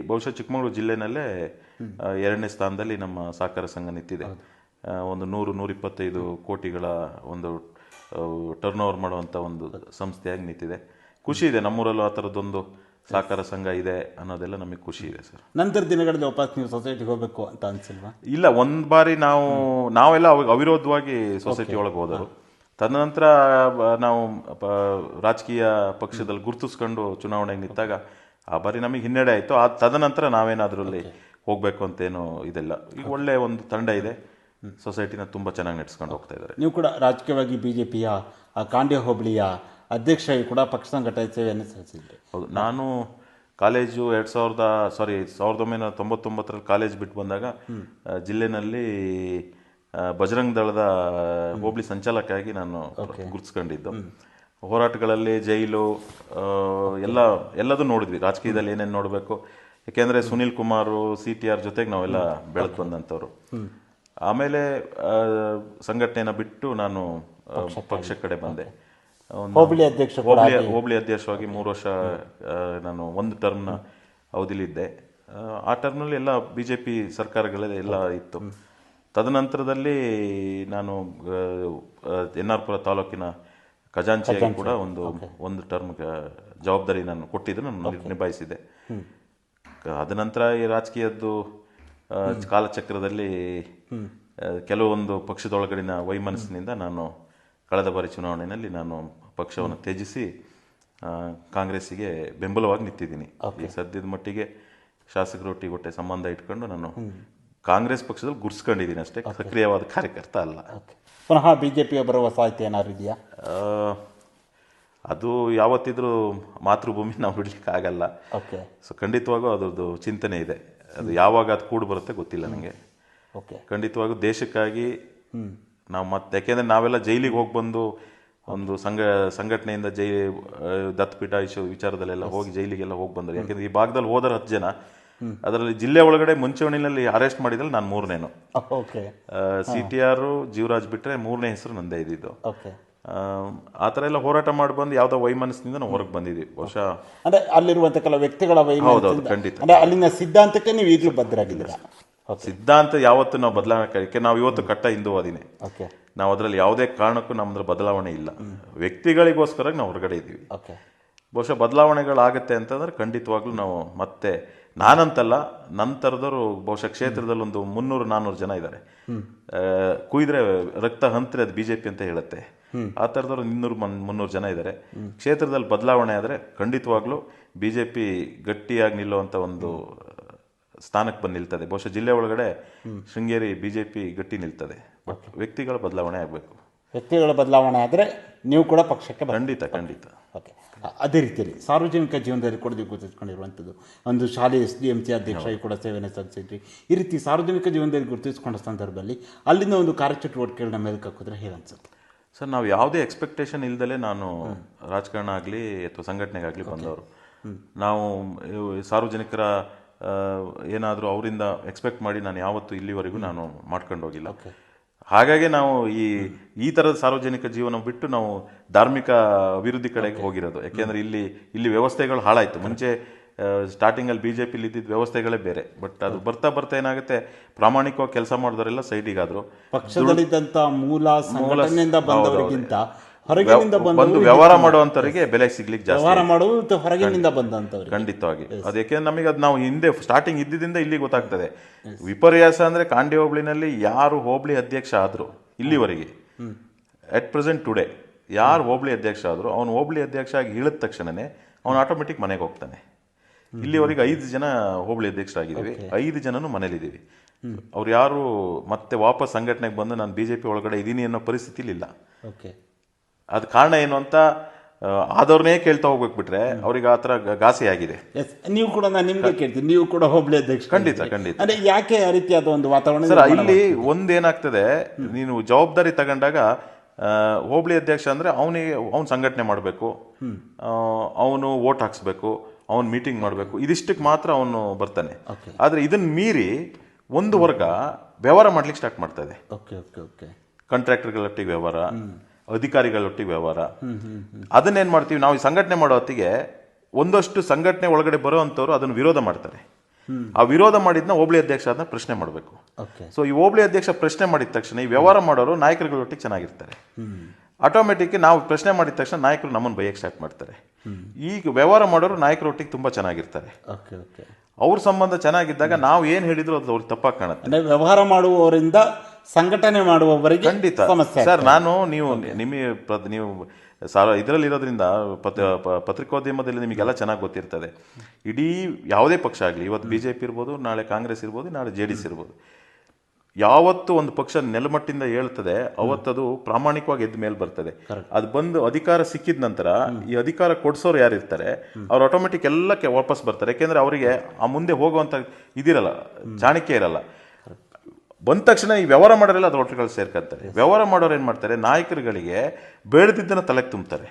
ಬಹುಶಃ ಚಿಕ್ಕಮಗಳೂರು ಜಿಲ್ಲೆನಲ್ಲೇ 2ನೇ ಸ್ಥಾನದಲ್ಲಿ ನಮ್ಮ ಸಹಕಾರ ಸಂಘ ನಿಂತಿದೆ. ಒಂದು 100-125 ಕೋಟಿಗಳ ಒಂದು ಟರ್ನ್ ಓವರ್ ಮಾಡುವಂಥ ಒಂದು ಸಂಸ್ಥೆಯಾಗಿ ನಿಂತಿದೆ. ಖುಷಿ ಇದೆ, ನಮ್ಮೂರಲ್ಲೂ ಆ ಥರದ್ದೊಂದು ಸಹಕಾರ ಸಂಘ ಇದೆ ಅನ್ನೋದೆಲ್ಲ ನಮಗೆ ಖುಷಿ ಇದೆ ಸರ್. ನಂತರ ದಿನಗಳಲ್ಲಿ ವಾಪಸ್ ನೀವು ಸೊಸೈಟಿಗೆ ಹೋಗಬೇಕು ಅಂತ ಅನ್ಸಿಲ್ವಾ? ಇಲ್ಲ, ಒಂದು ಬಾರಿ ನಾವೆಲ್ಲ ಅವಿರೋಧವಾಗಿ ಸೊಸೈಟಿ ಒಳಗೆ ಹೋದರು. ತದನಂತರ ನಾವು ರಾಜಕೀಯ ಪಕ್ಷದಲ್ಲಿ ಗುರುತಿಸ್ಕೊಂಡು ಚುನಾವಣೆಗೆ ನಿಂತಾಗ ಆ ಬಾರಿ ನಮಗೆ ಹಿನ್ನಡೆ ಆಯಿತು. ತದನಂತರ ನಾವೇನಾದ್ರಲ್ಲಿ ಹೋಗಬೇಕು ಅಂತೇನು ಇದೆಲ್ಲ. ಈಗ ಒಳ್ಳೆ ಒಂದು ತಂಡ ಇದೆ, ಸೊಸೈಟಿನ ತುಂಬ ಚೆನ್ನಾಗಿ ನಡೆಸ್ಕೊಂಡು ಹೋಗ್ತಾ ಇದ್ದಾರೆ. ನೀವು ಕೂಡ ರಾಜಕೀಯವಾಗಿ BJPಯ ಕಾಂಡ್ಯ ಹೋಬಳಿಯ ಅಧ್ಯಕ್ಷರಾಗಿ ಕೂಡ ಪಕ್ಷ ಸಂಘಟನೆ ಸೇವೆಯನ್ನು ಸಲ್ಲಿಸಿದ್ರಿ. ಹೌದು, ನಾನು ಕಾಲೇಜು 1999ರಲ್ಲಿ ಕಾಲೇಜ್ ಬಿಟ್ಟು ಬಂದಾಗ ಜಿಲ್ಲೆನಲ್ಲಿ ಬಜರಂಗ ದಳದ ಹೋಬಳಿ ಸಂಚಾಲಕಾಗಿ ನಾನು ಗುರುತಿಸ್ಕೊಂಡಿದ್ದು. ಹೋರಾಟಗಳಲ್ಲಿ ಜೈಲು ಎಲ್ಲದೂ ನೋಡಿದ್ವಿ. ರಾಜಕೀಯದಲ್ಲಿ ಏನೇನು ನೋಡಬೇಕು, ಯಾಕೆಂದರೆ ಸುನೀಲ್ ಕುಮಾರ್ CTR ಜೊತೆಗೆ ನಾವೆಲ್ಲ ಬೆಳೆದು ಬಂದಂಥವ್ರು. ಆಮೇಲೆ ಸಂಘಟನೆಯನ್ನು ಬಿಟ್ಟು ನಾನು ಪಕ್ಷ ಕಡೆ ಬಂದೆ. ಹೋಬಳಿ ಅಧ್ಯಕ್ಷವಾಗಿ 3 ವರ್ಷ ನಾನು ಒಂದು ಟರ್ಮ್ನ ಅವಧಿಲಿದ್ದೆ. ಆ ಟರ್ಮ್ನಲ್ಲಿ ಎಲ್ಲ BJP ಸರ್ಕಾರಗಳೇ ಎಲ್ಲ ಇತ್ತು. ತದನಂತರದಲ್ಲಿ ನಾನು NR-ಪುರ ತಾಲೂಕಿನ ಖಜಾಂಚಿಯಾಗಿ ಕೂಡ ಒಂದು ಟರ್ಮ್ ಜವಾಬ್ದಾರಿ ನಾನು ಕೊಟ್ಟಿದ್ದು, ನಾನು ನಿಭಾಯಿಸಿದ್ದೆ. ಅದ ನಂತರ ಈ ರಾಜಕೀಯದ್ದು ಕಾಲಚಕ್ರದಲ್ಲಿ ಕೆಲವೊಂದು ಪಕ್ಷದೊಳಗಡಿನ ವೈಮನಸ್ಸಿನಿಂದ ನಾನು ಕಳೆದ ಬಾರಿ ಚುನಾವಣೆಯಲ್ಲಿ ನಾನು ಪಕ್ಷವನ್ನು ತ್ಯಜಿಸಿ ಕಾಂಗ್ರೆಸ್ಸಿಗೆ ಬೆಂಬಲವಾಗಿ ನಿಂತಿದ್ದೀನಿ. ಈ ಸದ್ಯದ ಮಟ್ಟಿಗೆ ಶಾಸಕರೊಟ್ಟಿಗೆ ಒಟ್ಟೆ ಸಂಬಂಧ ಇಟ್ಕೊಂಡು ನಾನು ಕಾಂಗ್ರೆಸ್ ಪಕ್ಷದಲ್ಲಿ ಗುರ್ಸ್ಕೊಂಡಿದ್ದೀನಿ ಅಷ್ಟೇ, ಸಕ್ರಿಯವಾದ ಕಾರ್ಯಕರ್ತ ಅಲ್ಲ. ಪುನಃ BJPಯ ಬರುವ ಸಾಧ್ಯತೆ ಏನಾದ್ರು ಇದೆಯಾ? ಅದು ಯಾವತ್ತಿದ್ರೂ ಮಾತೃಭೂಮಿ ನಾವು ಬಿಡ್ಲಿಕ್ಕೆ ಆಗಲ್ಲ. ಸೊ ಖಂಡಿತವಾಗೂ ಅದ್ರದ್ದು ಚಿಂತನೆ ಇದೆ. ಅದು ಯಾವಾಗ ಅದು ಕೂಡು ಬರುತ್ತೆ ಗೊತ್ತಿಲ್ಲ ನನಗೆ. ಖಂಡಿತವಾಗೂ ದೇಶಕ್ಕಾಗಿ ನಾವು ಮತ್ತೆ, ಯಾಕೆಂದ್ರೆ ನಾವೆಲ್ಲ ಜೈಲಿಗೆ ಹೋಗಿ ಬಂದು ಒಂದು ಸಂಘಟನೆಯಿಂದ ದತ್ತಪೀಠ ವಿಚಾರದಲ್ಲೆಲ್ಲ ಹೋಗಿ ಜೈಲಿಗೆಲ್ಲ ಹೋಗಿ ಬಂದ್ರೆ, ಯಾಕೆಂದ್ರೆ ಈ ಭಾಗದಲ್ಲಿ ಹೋದರೆ 10 ಜನ, ಅದರಲ್ಲಿ ಜಿಲ್ಲೆ ಒಳಗಡೆ ಮುಂಚೂಣಿನಲ್ಲಿ ಅರೆಸ್ಟ್ ಮಾಡಿದಲ್ಲಿ ನಾನು 3ನೇನು. CTR ಜೀವರಾಜ್ ಬಿಟ್ರೆ 3ನೇ ಹೆಸರು ನಂದೇ ಇದ್ದಿದ್ದು. ಆ ಥರ ಎಲ್ಲ ಹೋರಾಟ ಮಾಡಿ ಬಂದು ಯಾವುದೋ ವೈಮನಸ್ಸಿನಿಂದ ನಾವು ಹೊರಗೆ ಬಂದಿದ್ದೀವಿ. ಬಹುಶಃ ಅಂದ್ರೆ ಅಲ್ಲಿರುವಂತ ಕೆಲವು ವ್ಯಕ್ತಿಗಳ ಹೌದೌದು, ಖಂಡಿತ. ಅಲ್ಲಿನ ಸಿದ್ಧಾಂತಕ್ಕೆ ನೀವು ಈಗಲೂ ಬದ್ಧರಾಗಿದ್ದೀರಾ? ಸಿದ್ಧಾಂತ ಯಾವತ್ತು ನಾವು ಬದಲಾವಣೆ, ನಾವು ಇವತ್ತು ಕಟ್ಟ ಹಿಂದೂವಾದಿನೇ. ನಾವು ಅದರಲ್ಲಿ ಯಾವುದೇ ಕಾರಣಕ್ಕೂ ನಮ್ಮದ್ರ ಬದಲಾವಣೆ ಇಲ್ಲ. ವ್ಯಕ್ತಿಗಳಿಗೋಸ್ಕರ ನಾವು ಹೊರಗಡೆ ಇದ್ದೀವಿ. ಬಹುಶಃ ಬದಲಾವಣೆಗಳಾಗತ್ತೆ ಅಂತಂದ್ರೆ ಖಂಡಿತವಾಗ್ಲೂ ನಾವು ಮತ್ತೆ, ನಾನಂತಲ್ಲ, ನಂತರದವರು ಬಹುಶಃ ಕ್ಷೇತ್ರದಲ್ಲಿ ಒಂದು 300-400 ಜನ ಇದ್ದಾರೆ. ಕುಯ್ದ್ರೆ ರಕ್ತ ಹಂತ್ರೆ ಅದು BJP ಅಂತ ಹೇಳುತ್ತೆ. ಆ ಥರದವರು 200-300 ಜನ ಇದ್ದಾರೆ. ಕ್ಷೇತ್ರದಲ್ಲಿ ಬದಲಾವಣೆ ಆದರೆ ಖಂಡಿತವಾಗ್ಲೂ BJP ಗಟ್ಟಿಯಾಗಿ ನಿಲ್ಲುವಂಥ ಒಂದು ಸ್ಥಾನಕ್ಕೆ ಬಂದು ನಿಲ್ತದೆ. ಬಹುಶಃ ಜಿಲ್ಲೆ ಒಳಗಡೆ ಶೃಂಗೇರಿ BJP ಗಟ್ಟಿ ನಿಲ್ತದೆ. ಬಟ್ ವ್ಯಕ್ತಿಗಳ ಬದಲಾವಣೆ ಆಗಬೇಕು. ವ್ಯಕ್ತಿಗಳ ಬದಲಾವಣೆ ಆದರೆ ನೀವು ಕೂಡ ಪಕ್ಷಕ್ಕೆ ಖಂಡಿತ. ಅದೇ ರೀತಿಯಲ್ಲಿ ಸಾರ್ವಜನಿಕ ಜೀವನದಲ್ಲಿ ಕೂಡ ನೀವು ಗುರುತಿಸ್ಕೊಂಡಿರುವಂಥದ್ದು, ಒಂದು ಶಾಲೆ SDMC ಅಧ್ಯಕ್ಷರಾಗಿ ಕೂಡ ಸೇವೆಯನ್ನು ಸಲ್ಲಿಸಿದ್ರಿ. ಈ ರೀತಿ ಸಾರ್ವಜನಿಕ ಜೀವನದಲ್ಲಿ ಗುರುತಿಸ್ಕೊಂಡ ಸಂದರ್ಭದಲ್ಲಿ ಅಲ್ಲಿಂದ ಒಂದು ಕಾರ್ಯಚಟುವಟಿಕೆಗಳನ್ನ ಮೇಲಕ್ಕೆ ಹಾಕಿದ್ರೆ ಹೇಗೆ ಅನ್ಸುತ್ತೆ ಸರ್? ನಾವು ಯಾವುದೇ ಎಕ್ಸ್ಪೆಕ್ಟೇಷನ್ ಇಲ್ದಲೇ ನಾನು ರಾಜಕಾರಣ ಆಗಲಿ ಅಥವಾ ಸಂಘಟನೆಗಾಗಲಿ ಬಂದವರು. ನಾವು ಸಾರ್ವಜನಿಕರ ಏನಾದರೂ ಅವರಿಂದ ಎಕ್ಸ್ಪೆಕ್ಟ್ ಮಾಡಿ ನಾನು ಯಾವತ್ತೂ ಇಲ್ಲಿವರೆಗೂ ನಾನು ಮಾಡ್ಕೊಂಡು ಹೋಗಿಲ್ಲ. ಹಾಗಾಗಿ ನಾವು ಈ ಥರದ ಸಾರ್ವಜನಿಕ ಜೀವನ ಬಿಟ್ಟು ನಾವು ಧಾರ್ಮಿಕ ಅಭಿವೃದ್ಧಿ ಕಡೆಗೆ ಹೋಗಿರೋದು. ಯಾಕೆಂದರೆ ಇಲ್ಲಿ ವ್ಯವಸ್ಥೆಗಳು ಹಾಳಾಯಿತು. ಮುಂಚೆ ಸ್ಟಾರ್ಟಿಂಗಲ್ಲಿ BJPಲಿ ಇದ್ದಿದ್ದ ವ್ಯವಸ್ಥೆಗಳೇ ಬೇರೆ. ಬಟ್ ಅದು ಬರ್ತಾ ಏನಾಗುತ್ತೆ, ಪ್ರಾಮಾಣಿಕವಾಗಿ ಕೆಲಸ ಮಾಡಿದವರೆಲ್ಲ ಸೈಡಿಗಾದ್ರು. ಪಕ್ಷದಲ್ಲಿದ್ದಂಥ ಮೂಲ ಸಂಘಟನೆಯಿಂದ ಬಂದವರಿಗಿಂತ ಬಂದು ವ್ಯವಹಾರ ಮಾಡುವಂತವರಿಗೆ ಬೆಲೆ ಸಿಗ್ಲಿಕ್ಕೆ ಜಾಸ್ತಿ, ವ್ಯವಹಾರ ಮಾಡುವುದು ಹೊರಗಿನಿಂದ ಬಂದಂತವ್ರು. ಖಂಡಿತವಾಗಿ ಅದಕ್ಕೆ ನಮಗೆ ಅದು ನಾವು ಹಿಂದೆ ಸ್ಟಾರ್ಟಿಂಗ್ ಇದ್ದಿದ್ದರಿಂದ ಇಲ್ಲಿ ಗೊತ್ತಾಗ್ತದೆ. ವಿಪರ್ಯಾಸ ಅಂದ್ರೆ ಕಾಂಡಿ ಹೋಬಳಿನಲ್ಲಿ ಯಾರು ಹೋಬಳಿ ಅಧ್ಯಕ್ಷ ಆದ್ರು ಇಲ್ಲಿವರೆಗೆ, ಅಟ್ ಪ್ರೆಸೆಂಟ್ ಟುಡೇ ಯಾರು ಹೋಬಳಿ ಅಧ್ಯಕ್ಷ ಆದ್ರು, ಅವನು ಹೋಬಳಿ ಅಧ್ಯಕ್ಷ ಆಗಿ ಇಳಿದ ತಕ್ಷಣನೇ ಅವನು ಆಟೋಮೆಟಿಕ್ ಮನೆಗೆ ಹೋಗ್ತಾನೆ. ಇಲ್ಲಿವರೆಗೆ 5 ಜನ ಹೋಬಳಿ ಅಧ್ಯಕ್ಷರಾಗಿದ್ದೀವಿ, 5 ಜನನು ಮನೇಲಿದ್ದೀವಿ. ಅವ್ರು ಯಾರು ಮತ್ತೆ ವಾಪಸ್ ಸಂಘಟನೆಗೆ ಬಂದು ನಾನು BJP ಒಳಗಡೆ ಇದ್ದೀನಿ ಅನ್ನೋ ಪರಿಸ್ಥಿತಿಲಿ ಇಲ್ಲ. ಅದ್ ಕಾರಣ ಏನು ಅಂತ ಆದವ್ರನ್ನೇ ಕೇಳ್ತಾ ಹೋಗ್ಬೇಕು ಬಿಟ್ರೆ ಅವ್ರಿಗೆ ಆ ಥರ ಘಾಸಿ ಆಗಿದೆ. ನೀವು ಕೂಡ ನಾನು ನಿಮ್ಗೆ ಕೇಳ್ತೀನಿ, ನೀವು ಕೂಡ ಹೋಬಳಿ ಅಧ್ಯಕ್ಷ. ಖಂಡಿತ ಅಂದ್ರೆ ಯಾಕೆ ಆ ರೀತಿಯಾದ ಒಂದು ವಾತಾವರಣ ಸರ್? ಇಲ್ಲಿ ಒಂದೇನಾಗ್ತದೆ, ನೀನು ಜವಾಬ್ದಾರಿ ತಗೊಂಡಾಗ ಹೋಬಳಿ ಅಧ್ಯಕ್ಷ ಅಂದ್ರೆ ಅವ್ನು ಸಂಘಟನೆ ಮಾಡಬೇಕು, ಅವನು ವೋಟ್ ಹಾಕ್ಸ್ಬೇಕು, ಅವನು ಮೀಟಿಂಗ್ ಮಾಡಬೇಕು, ಇದಿಷ್ಟಕ್ಕೆ ಮಾತ್ರ ಅವನು ಬರ್ತಾನೆ. ಆದ್ರೆ ಇದನ್ನ ಮೀರಿ ಒಂದು ವರ್ಗ ವ್ಯವಹಾರ ಮಾಡ್ಲಿಕ್ಕೆ ಸ್ಟಾರ್ಟ್ ಮಾಡ್ತಾ ಇದೆ. ಕಾಂಟ್ರಾಕ್ಟರ್ಗಳೊಟ್ಟಿಗೆ ವ್ಯವಹಾರ, ಅಧಿಕಾರಿಗಳೊಟ್ಟಿಗೆ ವ್ಯವಹಾರ. ಅದನ್ನೇನು ಮಾಡ್ತೀವಿ ನಾವು ಈ ಸಂಘಟನೆ ಮಾಡೋ ಹೊತ್ತಿಗೆ ಒಂದಷ್ಟು ಸಂಘಟನೆ ಒಳಗಡೆ ಬರೋ ಅಂಥವ್ರು ಅದನ್ನು ವಿರೋಧ ಮಾಡ್ತಾರೆ. ಆ ವಿರೋಧ ಮಾಡಿದ್ನ ಹೋಬಳಿ ಅಧ್ಯಕ್ಷ ಅದನ್ನ ಪ್ರಶ್ನೆ ಮಾಡಬೇಕು. ಸೊ ಈ ಹೋಬಳಿ ಅಧ್ಯಕ್ಷ ಪ್ರಶ್ನೆ ಮಾಡಿದ ತಕ್ಷಣ ಈ ವ್ಯವಹಾರ ಮಾಡೋರು ನಾಯಕರುಗಳೊಟ್ಟಿಗೆ ಚೆನ್ನಾಗಿರ್ತಾರೆ. ಆಟೋಮೆಟಿಕ್ ನಾವು ಪ್ರಶ್ನೆ ಮಾಡಿದ ತಕ್ಷಣ ನಾಯಕರು ನಮ್ಮನ್ನು ಬೈಯಕ್ಕೆ ಸ್ಟಾರ್ಟ್ ಮಾಡ್ತಾರೆ. ಈಗ ವ್ಯವಹಾರ ಮಾಡೋರು ನಾಯಕರೊಟ್ಟಿಗೆ ತುಂಬಾ ಚೆನ್ನಾಗಿರ್ತಾರೆ. ಅವ್ರ ಸಂಬಂಧ ಚೆನ್ನಾಗಿದ್ದಾಗ ನಾವು ಏನ್ ಹೇಳಿದ್ರು ಅದು ಅವ್ರಿಗೆ ತಪ್ಪಾಗಿ ಕಾಣುತ್ತೆ. ವ್ಯವಹಾರ ಮಾಡುವವರಿಂದ ಸಂಘಟನೆ ಮಾಡುವವರಿಗೆ ಖಂಡಿತ ಸರ್. ನಾನು ನೀವು ಇದರಲ್ಲಿ ಇರೋದ್ರಿಂದ ಪತ್ರಿಕೋದ್ಯಮದಲ್ಲಿ ನಿಮಗೆಲ್ಲ ಚೆನ್ನಾಗಿ ಗೊತ್ತಿರ್ತದೆ. ಇಡೀ ಯಾವುದೇ ಪಕ್ಷ ಆಗಲಿ, ಇವತ್ತು ಬಿಜೆಪಿ ಇರ್ಬೋದು, ನಾಳೆ ಕಾಂಗ್ರೆಸ್ ಇರ್ಬೋದು, ನಾಳೆ JDS ಇರ್ಬೋದು, ಯಾವತ್ತು ಒಂದು ಪಕ್ಷ ನೆಲಮಟ್ಟಿಂದ ಹೇಳ್ತದೆ ಅವತ್ತದು ಪ್ರಾಮಾಣಿಕವಾಗಿ ಎದ್ದ ಮೇಲೆ ಬರ್ತದೆ. ಅದು ಬಂದು ಅಧಿಕಾರ ಸಿಕ್ಕಿದ ನಂತರ ಈ ಅಧಿಕಾರ ಕೊಡ್ಸೋರು ಯಾರಿರ್ತಾರೆ ಅವ್ರು ಆಟೋಮೆಟಿಕ್ ಎಲ್ಲಕ್ಕೆ ವಾಪಸ್ ಬರ್ತಾರೆ. ಯಾಕೆಂದ್ರೆ ಅವರಿಗೆ ಆ ಮುಂದೆ ಹೋಗುವಂತ ಇದಿರಲ್ಲ, ಚಾಣಕ್ಯ ಇರಲ್ಲ. ಬಂದ ತಕ್ಷಣ ಈ ವ್ಯವಹಾರ ಮಾಡೋರೆಲ್ಲ ಅದ್ರ ಒಟ್ಟಿಗೆ ಸೇರ್ಕೊತಾರೆ. ವ್ಯವಹಾರ ಮಾಡೋರು ಏನ್ ಮಾಡ್ತಾರೆ, ನಾಯಕರುಗಳಿಗೆ ಬೇಡದಿದ್ದನ್ನ ತಲೆಗೆ ತುಂಬ್ತಾರೆ.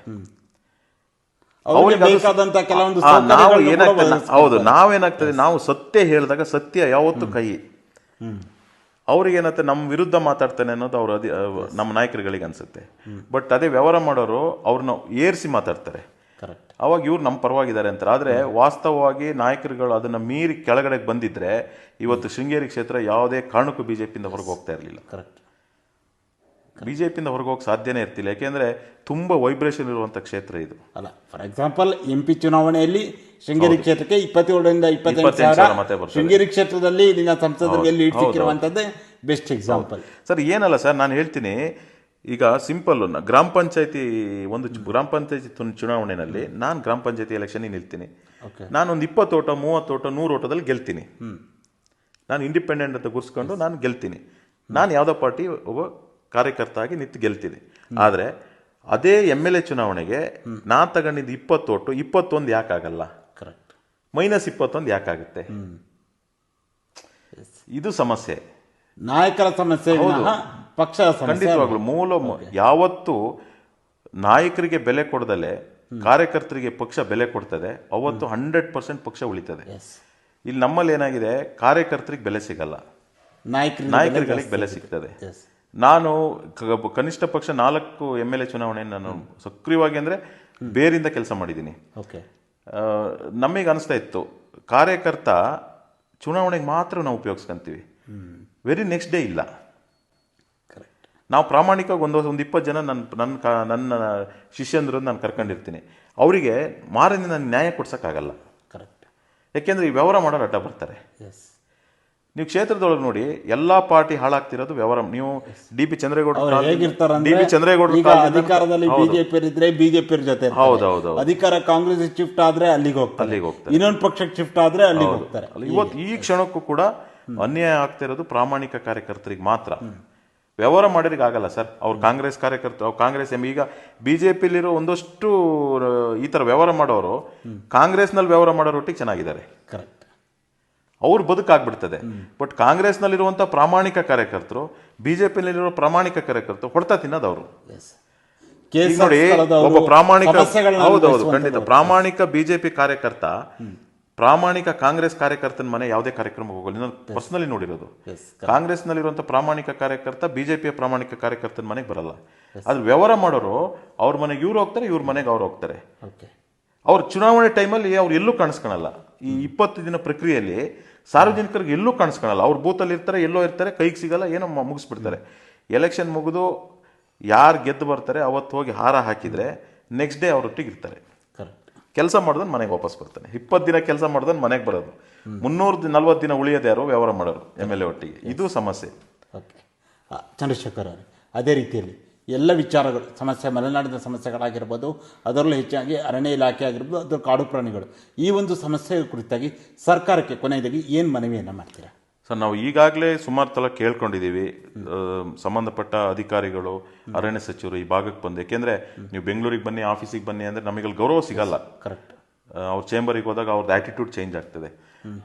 ಹೌದು, ನಾವೇನಾಗ್ತದೆ, ನಾವು ಸತ್ಯ ಹೇಳಿದಾಗ ಸತ್ಯ ಯಾವತ್ತು ಕೈ, ಅವ್ರಿಗೆ ಏನತ್ತೆ ನಮ್ಮ ವಿರುದ್ಧ ಮಾತಾಡ್ತಾನೆ ಅನ್ನೋದು ಅವ್ರ ನಮ್ಮ ನಾಯಕರುಗಳಿಗೆ ಅನ್ಸುತ್ತೆ. ಬಟ್ ಅದೇ ವ್ಯವಹಾರ ಮಾಡೋರು ಅವ್ರನ್ನ ಏರಿಸಿ ಮಾತಾಡ್ತಾರೆ. ಅವಾಗ ಇವ್ರು ನಮ್ಮ ಪರವಾಗಿದ್ದಾರೆ ಅಂತಾರೆ. ಆದರೆ ವಾಸ್ತವವಾಗಿ ನಾಯಕರುಗಳು ಅದನ್ನ ಮೀರಿ ಕೆಳಗಡೆ ಬಂದಿದ್ರೆ ಇವತ್ತು ಶೃಂಗೇರಿ ಕ್ಷೇತ್ರ ಯಾವುದೇ ಕಾರಣಕ್ಕೂ ಬಿಜೆಪಿಯಿಂದ ಹೊರಗೆ ಹೋಗ್ತಾ ಇರಲಿಲ್ಲ. ಬಿಜೆಪಿಯಿಂದ ಹೊರಗೆ ಹೋಗಕ್ಕೆ ಸಾಧ್ಯನೇ ಇರ್ತಿಲ್ಲ. ಯಾಕೆಂದ್ರೆ ತುಂಬಾ ವೈಬ್ರೇಷನ್ ಇರುವಂತ ಕ್ಷೇತ್ರ ಇದು. ಅಲ್ಲ, ಫಾರ್ ಎಕ್ಸಾಂಪಲ್ MP ಚುನಾವಣೆಯಲ್ಲಿ ಶೃಂಗೇರಿ ಕ್ಷೇತ್ರಕ್ಕೆ 27ರಿಂದ 28,000 ಶೃಂಗೇರಿ ಕ್ಷೇತ್ರದಲ್ಲಿ ಇಲ್ಲಿನ ಸಂಸದರಿಗೆ ಲೀಡ್ ಸಿಕ್ಕಿರುವಂತದ್ದೇ ಬೆಸ್ಟ್ ಎಕ್ಸಾಂಪಲ್. ಸರ್ ಏನಲ್ಲ ಸರ್, ನಾನು ಹೇಳ್ತೀನಿ, ಈಗ ಸಿಂಪಲ್, ಗ್ರಾಮ ಪಂಚಾಯತಿ ಗ್ರಾಮ ಪಂಚಾಯತಿ ಚುನಾವಣೆಯಲ್ಲಿ ನಾನು ಗ್ರಾಮ ಪಂಚಾಯತಿ ಎಲೆಕ್ಷನ್ ನಿಲ್ತೀನಿ. ನಾನೊಂದು 20 ಓಟ 30 ಓಟ 100 ಓಟದಲ್ಲಿ ಗೆಲ್ತೀನಿ. ನಾನು ಇಂಡಿಪೆಂಡೆಂಟ್ ಅಂತ ಗುರ್ಸ್ಕೊಂಡು ನಾನು ಗೆಲ್ತೀನಿ. ನಾನು ಯಾವುದೋ ಪಾರ್ಟಿ ಒಬ್ಬ ಕಾರ್ಯಕರ್ತ ಆಗಿ ನಿಂತು ಗೆಲ್ತೀನಿ. ಆದರೆ ಅದೇ MLA ಚುನಾವಣೆಗೆ ನಾನು ತಗೊಂಡಿದ್ದು 20 ಓಟು 21 ಯಾಕಾಗಲ್ಲ, -21 ಯಾಕಾಗುತ್ತೆ? ಇದು ಸಮಸ್ಯೆ, ನಾಯಕರ ಸಮಸ್ಯೆ, ಪಕ್ಷ ಖಂಡಿತವಾಗ್ಲು. ಯಾವತ್ತು ನಾಯಕರಿಗೆ ಬೆಲೆ ಕೊಡದಲೆ ಕಾರ್ಯಕರ್ತರಿಗೆ ಪಕ್ಷ ಬೆಲೆ ಕೊಡ್ತದೆ ಅವತ್ತು 100% ಪಕ್ಷ ಉಳಿತದೆ. ಇಲ್ಲಿ ನಮ್ಮಲ್ಲಿ ಏನಾಗಿದೆ, ಕಾರ್ಯಕರ್ತರಿಗೆ ಬೆಲೆ ಸಿಗಲ್ಲ, ನಾಯಕರುಗಳಿಗೆ ಬೆಲೆ ಸಿಗ್ತದೆ. ನಾನು ಕನಿಷ್ಠ ಪಕ್ಷ 4 MLA ಚುನಾವಣೆ ನಾನು ಸಕ್ರಿಯವಾಗಿ ಅಂದ್ರೆ ಬೇರಿಂದ ಕೆಲಸ ಮಾಡಿದ್ದೀನಿ. ನಮಗೆ ಅನಿಸ್ತಾ ಇತ್ತು ಕಾರ್ಯಕರ್ತ ಚುನಾವಣೆಗೆ ಮಾತ್ರ ನಾವು ಉಪಯೋಗಿಸ್ಕೊಂತೀವಿ, ವೆರಿ ನೆಕ್ಸ್ಟ್ ಡೇ ಇಲ್ಲ. ನಾವು ಪ್ರಾಮಾಣಿಕವಾಗಿ ಒಂದು 20 ಜನ ನನ್ನ ಶಿಷ್ಯಂದ್ರನ್ನು ನಾನು ಕರ್ಕೊಂಡಿರ್ತೀನಿ. ಅವರಿಗೆ ಮಾರನೇ ನಾನು ನ್ಯಾಯ ಕೊಡ್ಸೋಕ್ಕಾಗಲ್ಲ. ಯಾಕೆಂದ್ರೆ ಈ ವ್ಯವಹಾರ ಮಾಡೋರು ಅಡ್ಡ ಬರ್ತಾರೆ. ನೀವು ಕ್ಷೇತ್ರದೊಳಗೆ ನೋಡಿ, ಎಲ್ಲಾ ಪಾರ್ಟಿ ಹಾಳಾಗ್ತಿರೋದು ವ್ಯವಹಾರ. ನೀವು DP ಚಂದ್ರೇಗೌಡ ಅಧಿಕಾರದಲ್ಲಿ ಬಿಜೆಪಿ ಇದ್ರೆ ಬಿಜೆಪಿ ಜೊತೆ, ಹೌದೌದು, ಅಧಿಕಾರ ಕಾಂಗ್ರೆಸ್ ಶಿಫ್ಟ್ ಆದ್ರೆ ಅಲ್ಲಿಗೆ ಹೋಗ್ತಾರೆ, ಇನ್ನೊಂದು ಪಕ್ಷಕ್ಕೆ ಶಿಫ್ಟ್ ಆದ್ರೆ ಅಲ್ಲಿಗೆ ಹೋಗ್ತಾರೆ. ಇವತ್ತು ಈ ಕ್ಷಣಕ್ಕೂ ಕೂಡ ಅನ್ಯಾಯ ಆಗ್ತಿರೋದು ಪ್ರಾಮಾಣಿಕ ಕಾರ್ಯಕರ್ತರಿಗೆ ಮಾತ್ರ. ವ್ಯವಹಾರ ಮಾಡೋರಿಗೆ ಆಗಲ್ಲ ಸರ್. ಅವ್ರು ಕಾಂಗ್ರೆಸ್ ಕಾರ್ಯಕರ್ತರು, ಕಾಂಗ್ರೆಸ್ ಈಗ ಬಿಜೆಪಿಲಿರೋ ಒಂದಷ್ಟು ಈ ತರ ವ್ಯವಹಾರ ಮಾಡೋರು ಕಾಂಗ್ರೆಸ್ನಲ್ಲಿ ವ್ಯವಹಾರ ಮಾಡೋರೊಟ್ಟಿಗೆ ಚೆನ್ನಾಗಿದ್ದಾರೆ, ಅವ್ರು ಬದುಕಾಗ್ಬಿಡ್ತದೆ. ಬಟ್ ಕಾಂಗ್ರೆಸ್ನಲ್ಲಿರುವಂತಹ ಪ್ರಾಮಾಣಿಕ ಕಾರ್ಯಕರ್ತರು, ಬಿಜೆಪಿನಲ್ಲಿರೋ ಪ್ರಾಮಾಣಿಕ ಕಾರ್ಯಕರ್ತರು ಹೊಡ್ತಾ ತಿನ್ನೋದು ಅವರು. ನೋಡಿ, ಒಬ್ಬ ಪ್ರಾಮಾಣಿಕ, ಹೌದೌದು ಖಂಡಿತ, ಪ್ರಾಮಾಣಿಕ ಬಿಜೆಪಿ ಕಾರ್ಯಕರ್ತ ಪ್ರಾಮಾಣಿಕ ಕಾಂಗ್ರೆಸ್ ಕಾರ್ಯಕರ್ತನ ಮನೆ ಯಾವುದೇ ಕಾರ್ಯಕ್ರಮಕ್ಕೆ ಹೋಗಲ್ಲ. ನಾನು ಪರ್ಸನಲಿ ನೋಡಿರೋದು. ಕಾಂಗ್ರೆಸ್ ನಲ್ಲಿರುವಂತಹ ಪ್ರಾಮಾಣಿಕ ಕಾರ್ಯಕರ್ತ ಬಿಜೆಪಿಯ ಪ್ರಾಮಾಣಿಕ ಕಾರ್ಯಕರ್ತನ ಮನೆಗೆ ಬರಲ್ಲ. ಅದ್ರ ವ್ಯವಹಾರ ಮಾಡೋರು ಅವ್ರ ಮನೆಗೆ ಇವ್ರು ಹೋಗ್ತಾರೆ, ಇವ್ರ ಮನೆಗೆ ಅವ್ರು ಹೋಗ್ತಾರೆ. ಅವ್ರ ಚುನಾವಣೆ ಟೈಮಲ್ಲಿ ಅವ್ರು ಎಲ್ಲೂ ಕಾಣಿಸ್ಕೊಳಲ್ಲ. ಈ 20 ದಿನ ಪ್ರಕ್ರಿಯೆಯಲ್ಲಿ ಸಾರ್ವಜನಿಕರಿಗೆ ಎಲ್ಲೂ ಕಾಣಿಸ್ಕೊಳಲ್ಲ. ಅವ್ರ ಬೂತಲ್ಲಿ ಇರ್ತಾರೆ, ಎಲ್ಲೋ ಇರ್ತಾರೆ, ಕೈಗೆ ಸಿಗಲ್ಲ, ಏನೋ ಮುಗಿಸ್ಬಿಡ್ತಾರೆ. ಎಲೆಕ್ಷನ್ ಮುಗಿದು ಯಾರು ಗೆದ್ದು ಬರ್ತಾರೆ ಅವತ್ತು ಹೋಗಿ ಹಾರ ಹಾಕಿದ್ರೆ ನೆಕ್ಸ್ಟ್ ಡೇ ಅವ್ರೊಟ್ಟಿಗೆ ಇರ್ತಾರೆ. ಕೆಲಸ ಮಾಡಿದ್ರೆ ಮನೆಗೆ ವಾಪಸ್ ಬರ್ತಾನೆ. 20 ದಿನ ಕೆಲಸ ಮಾಡಿದ್ರೆ ಮನೆಗೆ ಬರೋದು, 340 ದಿನ ಉಳಿಯೋದು ಯಾರು ವ್ಯವಹಾರ ಮಾಡೋರು MLA ಒಟ್ಟಿಗೆ. ಇದು ಸಮಸ್ಯೆ. ಚಂದ್ರಶೇಖರ್ ಅವರೇ, ಅದೇ ರೀತಿಯಲ್ಲಿ ಎಲ್ಲ ವಿಚಾರಗಳು, ಸಮಸ್ಯೆ, ಮಲೆನಾಡಿನ ಸಮಸ್ಯೆಗಳಾಗಿರ್ಬೋದು, ಅದರಲ್ಲೂ ಹೆಚ್ಚಾಗಿ ಅರಣ್ಯ ಇಲಾಖೆ ಆಗಿರ್ಬೋದು, ಅದರ ಕಾಡು ಪ್ರಾಣಿಗಳು, ಈ ಒಂದು ಸಮಸ್ಯೆ ಕುರಿತಾಗಿ ಸರ್ಕಾರಕ್ಕೆ ಕೊನೆಯದಾಗಿ ಏನು ಮನವಿಯನ್ನು ಮಾಡ್ತೀರಾ ಸರ್? ನಾವು ಈಗಾಗಲೇ ಸುಮಾರು ಸಲ ಕೇಳ್ಕೊಂಡಿದ್ದೀವಿ. ಸಂಬಂಧಪಟ್ಟ ಅಧಿಕಾರಿಗಳು, ಅರಣ್ಯ ಸಚಿವರು ಈ ಭಾಗಕ್ಕೆ ಬಂದು, ಯಾಕೆಂದ್ರೆ ನೀವು ಬೆಂಗಳೂರಿಗೆ ಬನ್ನಿ, ಆಫೀಸಿಗೆ ಬನ್ನಿ ಅಂದ್ರೆ ನಮಗೆ ಗೌರವ ಸಿಗಲ್ಲ. ಕರೆಕ್ಟ್. ಅವ್ರ ಚೇಂಬರಿಗೆ ಹೋದಾಗ ಅವ್ರದ್ದು ಆಟಿಟ್ಯೂಡ್ ಚೇಂಜ್ ಆಗ್ತದೆ.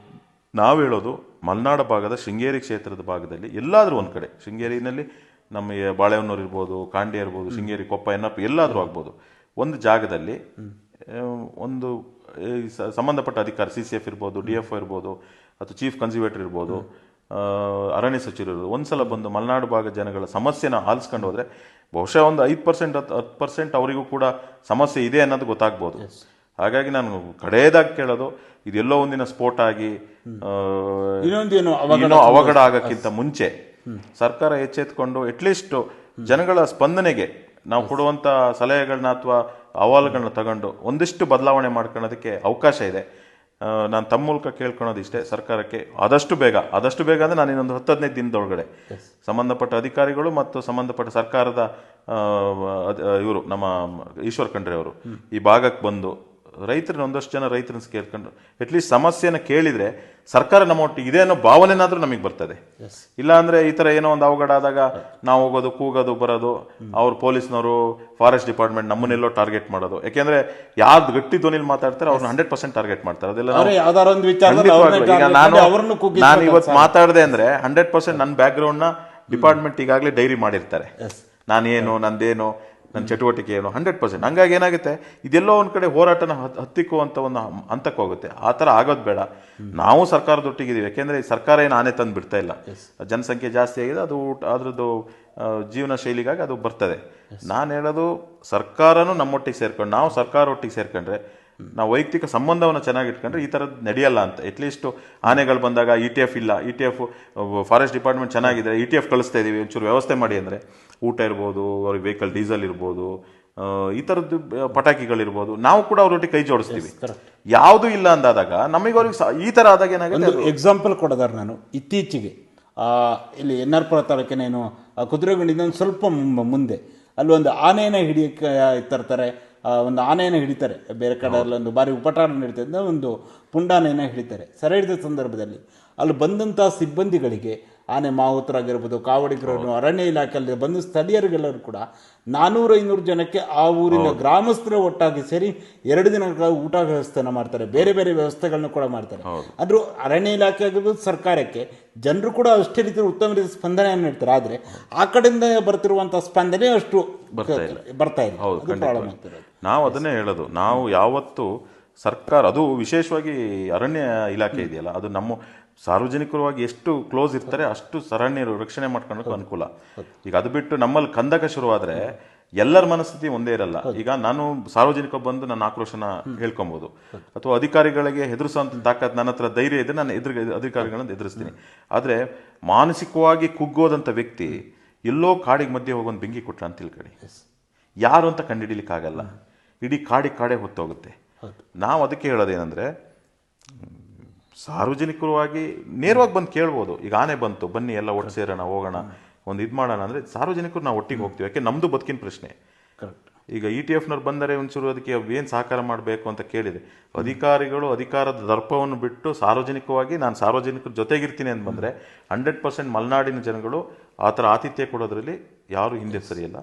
ನಾವು ಹೇಳೋದು, ಮಲೆನಾಡ ಭಾಗದ ಶೃಂಗೇರಿ ಕ್ಷೇತ್ರದ ಭಾಗದಲ್ಲಿ ಎಲ್ಲಾದ್ರೂ ಒಂದ್ ಕಡೆ, ಶೃಂಗೇರಿನಲ್ಲಿ ನಮ್ಮ ಬಾಳೆಹೊನ್ನೂರು ಇರ್ಬೋದು, ಕಾಂಡಿ ಇರ್ಬೋದು, ಶೃಂಗೇರಿ, ಕೊಪ್ಪ, ಎನ್ನಪ್ಪ ಎಲ್ಲಾದ್ರೂ ಆಗ್ಬೋದು, ಒಂದು ಜಾಗದಲ್ಲಿ ಒಂದು ಸಂಬಂಧಪಟ್ಟ ಅಧಿಕಾರಿ, CCF ಇರ್ಬೋದು, DFO ಇರ್ಬೋದು, ಅಥವಾ ಚೀಫ್ ಕನ್ಸರ್ವೇಟರ್ ಇರ್ಬೋದು, ಅರಣ್ಯ ಸಚಿವರು ಒಂದ್ಸಲ ಬಂದು ಮಲೆನಾಡು ಭಾಗದ ಜನಗಳ ಸಮಸ್ಯೆನ ಆಲಿಸ್ಕೊಂಡು ಹೋದ್ರೆ ಬಹುಶಃ ಒಂದು 5% 10% ಅವರಿಗೂ ಕೂಡ ಸಮಸ್ಯೆ ಇದೆ ಅನ್ನೋದು ಗೊತ್ತಾಗ್ಬೋದು. ಹಾಗಾಗಿ ನಾನು ಕಡೆಯದಾಗಿ ಕೇಳೋದು, ಇದೆಲ್ಲೋ ಒಂದಿನ ಸ್ಫೋಟ ಆಗಿ ಇನ್ನೂ ಅವಘಡ ಆಗಕ್ಕಿಂತ ಮುಂಚೆ ಸರ್ಕಾರ ಎಚ್ಚೆತ್ಕೊಂಡು ಅಟ್ಲೀಸ್ಟ್ ಜನಗಳ ಸ್ಪಂದನೆಗೆ ನಾವು ಕೊಡುವಂತ ಸಲಹೆಗಳನ್ನ ಅಥವಾ ಅಹವಾಲುಗಳನ್ನ ತಗೊಂಡು ಒಂದಿಷ್ಟು ಬದಲಾವಣೆ ಮಾಡ್ಕೊಳ್ಳೋದಕ್ಕೆ ಅವಕಾಶ ಇದೆ. ನಾನು ತಮ್ಮ ಮೂಲಕ ಕೇಳ್ಕೊಳೋದು ಇಷ್ಟೇ, ಸರ್ಕಾರಕ್ಕೆ ಆದಷ್ಟು ಬೇಗ ಅಂದ್ರೆ ನಾನು ಇನ್ನೊಂದು 10-15 ದಿನದೊಳಗಡೆ ಸಂಬಂಧಪಟ್ಟ ಅಧಿಕಾರಿಗಳು ಮತ್ತು ಸಂಬಂಧಪಟ್ಟ ಸರ್ಕಾರದ ಇವರು ನಮ್ಮ ಈಶ್ವರ್ ಖಂಡ್ರೆ ಅವರು ಈ ಭಾಗಕ್ಕೆ ಬಂದು ರೈತರನ್ನ ಒಂದಷ್ಟು ಜನ ರೈತರನ್ನ ಕೇಳ್ಕೊಂಡು ಅಟ್ಲೀಸ್ಟ್ ಸಮಸ್ಯೆನ ಕೇಳಿದ್ರೆ ಸರ್ಕಾರ ನಮ್ಮ ಒಟ್ಟಿಗೆ ಇದೆ ಅನ್ನೋ ಭಾವನೆನಾದ್ರೂ ನಮಗೆ ಬರ್ತದೆ. ಇಲ್ಲ ಅಂದ್ರೆ ಈ ತರ ಏನೋ ಒಂದು ಅವಘಡ ಆದಾಗ ನಾವು ಹೋಗೋದು, ಕೂಗೋದು, ಬರೋದು, ಅವ್ರು ಪೊಲೀಸ್ನವರು, ಫಾರೆಸ್ಟ್ ಡಿಪಾರ್ಟ್ಮೆಂಟ್ ನಮ್ಮನ್ನೆಲ್ಲೋ ಟಾರ್ಗೆಟ್ ಮಾಡೋದು. ಯಾಕೆಂದ್ರೆ ಯಾವ್ದು ಗಟ್ಟಿ ಧ್ವನಿಲಿ ಮಾತಾಡ್ತಾರೆ ಅವ್ರನ್ನ 100% ಟಾರ್ಗೆಟ್ ಮಾಡ್ತಾರೆ. ಅದೆಲ್ಲ ಈಗ ನಾನು ಇವತ್ತು ಮಾತಾಡಿದೆ ಅಂದ್ರೆ 100% ನನ್ನ ಬ್ಯಾಕ್ ಗ್ರೌಂಡ್ ನ ಡಿಪಾರ್ಟ್ಮೆಂಟ್ ಈಗಾಗಲೇ ಡೈರಿ ಮಾಡಿರ್ತಾರೆ, ನಾನೇನು, ನಂದೇನು, ನನ್ನ ಚಟುವಟಿಕೆ ಏನು 100%. ಹಂಗಾಗಿ ಏನಾಗುತ್ತೆ, ಇದೆಲ್ಲೋ ಒಂದ್ ಕಡೆ ಹೋರಾಟನ ಹತ್ತಿಕ್ಕುವಂತ ಒಂದು ಹಂತಕ್ಕೆ ಹೋಗುತ್ತೆ. ಆ ಥರ ಆಗೋದು ಬೇಡ. ನಾವು ಸರ್ಕಾರದೊಟ್ಟಿಗಿದ್ದೀವಿ. ಯಾಕೆಂದ್ರೆ ಸರ್ಕಾರ ಏನು ಆನೆ ತಂದು ಬಿಡ್ತಾ ಇಲ್ಲ. ಜನಸಂಖ್ಯೆ ಜಾಸ್ತಿ ಆಗಿದೆ, ಅದು ಅದ್ರದ್ದು ಜೀವನ ಶೈಲಿಗಾಗಿ ಅದು ಬರ್ತದೆ. ನಾನು ಹೇಳೋದು, ಸರ್ಕಾರನೂ ನಮ್ಮೊಟ್ಟಿಗೆ ಸೇರ್ಕೊಂಡು, ನಾವು ಸರ್ಕಾರ ಒಟ್ಟಿಗೆ ಸೇರ್ಕೊಂಡ್ರೆ, ನಾವು ವೈಯಕ್ತಿಕ ಸಂಬಂಧವನ್ನು ಚೆನ್ನಾಗಿ ಇಟ್ಕೊಂಡ್ರೆ ಈ ಥರದ್ದು ನಡೆಯಲ್ಲ ಅಂತ. ಅಟ್ಲೀಸ್ಟ್ ಆನೆಗಳು ಬಂದಾಗ ETF ಇಲ್ಲ, ETF ಫಾರೆಸ್ಟ್ ಡಿಪಾರ್ಟ್ಮೆಂಟ್ ಚೆನ್ನಾಗಿದೆ, ETF ಕಳಿಸ್ತಾ ಇದೀವಿ, ಒಂಚೂರು ವ್ಯವಸ್ಥೆ ಮಾಡಿ ಅಂದರೆ ಊಟ ಇರ್ಬೋದು, ಅವ್ರಿಗೆ ವೆಹಿಕಲ್ ಡೀಸೆಲ್ ಇರ್ಬೋದು, ಈ ಥರದ್ದು ಪಟಾಕಿಗಳಿರ್ಬೋದು, ನಾವು ಕೂಡ ಅವ್ರೊಟ್ಟಿಗೆ ಕೈ ಜೋಡಿಸ್ತೀವಿ. ಯಾವುದು ಇಲ್ಲ ಅಂದಾದಾಗ ನಮಗೆ ಅವ್ರಿಗೆ ಈ ಥರ ಆದಾಗ ಏನಾಗುತ್ತೆ. ಎಕ್ಸಾಂಪಲ್ ಕೊಡೋದಾರೆ, ನಾನು ಇತ್ತೀಚೆಗೆ ಇಲ್ಲಿ NR ತಾಲೂಕಿನೇನು ಕುದುರೆಗುಂಡಿಂದ ಸ್ವಲ್ಪ ಮುಂದೆ ಅಲ್ಲಿ ಒಂದು ಆನೆಯನ್ನು ಹಿಡಿಯಕ್ಕೆ ತರ್ತಾರೆ. ಒಂದು ಆನೆಯನ್ನು ಹಿಡಿತಾರೆ, ಬೇರೆ ಕಡೆ ಒಂದು ಬಾರಿ ಉಪಟಾರ ನಡೀತದೆ, ಒಂದು ಪುಂಡಾನೆಯನ್ನು ಹಿಡಿತಾರೆ. ಸೆರೆ ಹಿಡಿದ ಸಂದರ್ಭದಲ್ಲಿ ಅಲ್ಲಿ ಬಂದಂಥ ಸಿಬ್ಬಂದಿಗಳಿಗೆ, ಆನೆ ಮಾವುತರಾಗಿರ್ಬೋದು, ಕಾವಡಿಗರನ್ನು, ಅರಣ್ಯ ಇಲಾಖೆಯಲ್ಲಿ ಬಂದು ಸ್ಥಳೀಯರಿಗೆಲ್ಲರೂ ಕೂಡ 400-500 ಜನಕ್ಕೆ ಆ ಊರಿನ ಗ್ರಾಮಸ್ಥರು ಒಟ್ಟಾಗಿ ಸೇರಿ 2 ದಿನಗಳ ಊಟ ವ್ಯವಸ್ಥೆನ ಮಾಡ್ತಾರೆ. ಬೇರೆ ಬೇರೆ ವ್ಯವಸ್ಥೆಗಳನ್ನ ಕೂಡ ಮಾಡ್ತಾರೆ. ಆದ್ರೂ ಅರಣ್ಯ ಇಲಾಖೆ ಆಗಿರ್ಬೋದು, ಸರ್ಕಾರಕ್ಕೆ ಜನರು ಕೂಡ ಅಷ್ಟೇ ರೀತಿ ಉತ್ತಮ ರೀತಿಯ ಸ್ಪಂದನೆಯನ್ನು ನೀಡ್ತಾರೆ. ಆದ್ರೆ ಆ ಕಡೆಯಿಂದ ಬರ್ತಿರುವಂತಹ ಸ್ಪಂದನೆ ಅಷ್ಟು ಬರ್ತಾ ಇಲ್ಲ. ನಾವು ಅದನ್ನೇ ಹೇಳೋದು, ನಾವು ಯಾವತ್ತು ಸರ್ಕಾರ, ಅದು ವಿಶೇಷವಾಗಿ ಅರಣ್ಯ ಇಲಾಖೆ ಇದೆಯಲ್ಲ, ಅದು ನಮ್ಮ ಸಾರ್ವಜನಿಕರವಾಗಿ ಎಷ್ಟು ಕ್ಲೋಸ್ ಇರ್ತಾರೆ ಅಷ್ಟು ಅರಣ್ಯ ರಕ್ಷಣೆ ಮಾಡ್ಕೊಳ್ಳೋಕೆ ಅನುಕೂಲ. ಈಗ ಅದು ಬಿಟ್ಟು ನಮ್ಮಲ್ಲಿ ಕಂದಕ ಶುರುವಾದ್ರೆ ಎಲ್ಲರ ಮನಸ್ಥಿತಿ ಒಂದೇ ಇರಲ್ಲ. ಈಗ ನಾನು ಸಾರ್ವಜನಿಕ ಬಂದು ನನ್ನ ಆಕ್ರೋಶನ ಹೇಳ್ಕೊಬಹುದು, ಅಥವಾ ಅಧಿಕಾರಿಗಳಿಗೆ ಹೆದರಿಸುವಂತ ತಾಕತ್ ನನ್ನ ಹತ್ರ ಧೈರ್ಯ ಇದೆ, ನಾನು ಅಧಿಕಾರಿಗಳನ್ನ ಎದುರಿಸ್ತೀನಿ. ಆದ್ರೆ ಮಾನಸಿಕವಾಗಿ ಕುಗ್ಗೋದಂತ ವ್ಯಕ್ತಿ ಎಲ್ಲೋ ಕಾಡಿಗೆ ಮಧ್ಯೆ ಹೋಗೊಂದು ಬೆಂಕಿ ಕೊಟ್ಟ ಅಂತ ತಿಳ್ಕೊಳ್ಳಿ, ಯಾರು ಅಂತ ಕಂಡುಹಿಡಿಲಿಕ್ಕಾಗಲ್ಲ. ಇಡೀ ಕಾಡೇ ಹೊತ್ತೋಗುತ್ತೆ. ನಾವು ಅದಕ್ಕೆ ಹೇಳೋದೇನೆಂದ್ರೆ, ಸಾರ್ವಜನಿಕವಾಗಿ ನೇರವಾಗಿ ಬಂದು ಕೇಳ್ಬೋದು. ಈಗ ಆನೆ ಬಂತು, ಬನ್ನಿ ಎಲ್ಲ ಒಟ್ಟು ಸೇರೋಣ, ಹೋಗೋಣ, ಒಂದು ಇದು ಮಾಡೋಣ ಅಂದರೆ ಸಾರ್ವಜನಿಕರು ನಾವು ಒಟ್ಟಿಗೆ ಹೋಗ್ತೀವಿ. ಯಾಕೆ ನಮ್ಮದು ಬದುಕಿನ ಪ್ರಶ್ನೆ. ಈಗ ETF ಬಂದರೆ ಒಂಚೂರು ಅದಕ್ಕೆ ಏನು ಸಹಕಾರ ಮಾಡಬೇಕು ಅಂತ ಕೇಳಿದೆ. ಅಧಿಕಾರಿಗಳು ಅಧಿಕಾರದ ದರ್ಪವನ್ನು ಬಿಟ್ಟು ಸಾರ್ವಜನಿಕವಾಗಿ ನಾನು ಸಾರ್ವಜನಿಕರ ಜೊತೆಗಿರ್ತೀನಿ ಅಂತ ಬಂದರೆ 100% ಮಲೆನಾಡಿನ ಜನಗಳು ಆ ಥರ ಆತಿಥ್ಯ ಕೊಡೋದ್ರಲ್ಲಿ ಯಾರು ಹಿಂದೆ ಸರಿಯಲ್ಲ.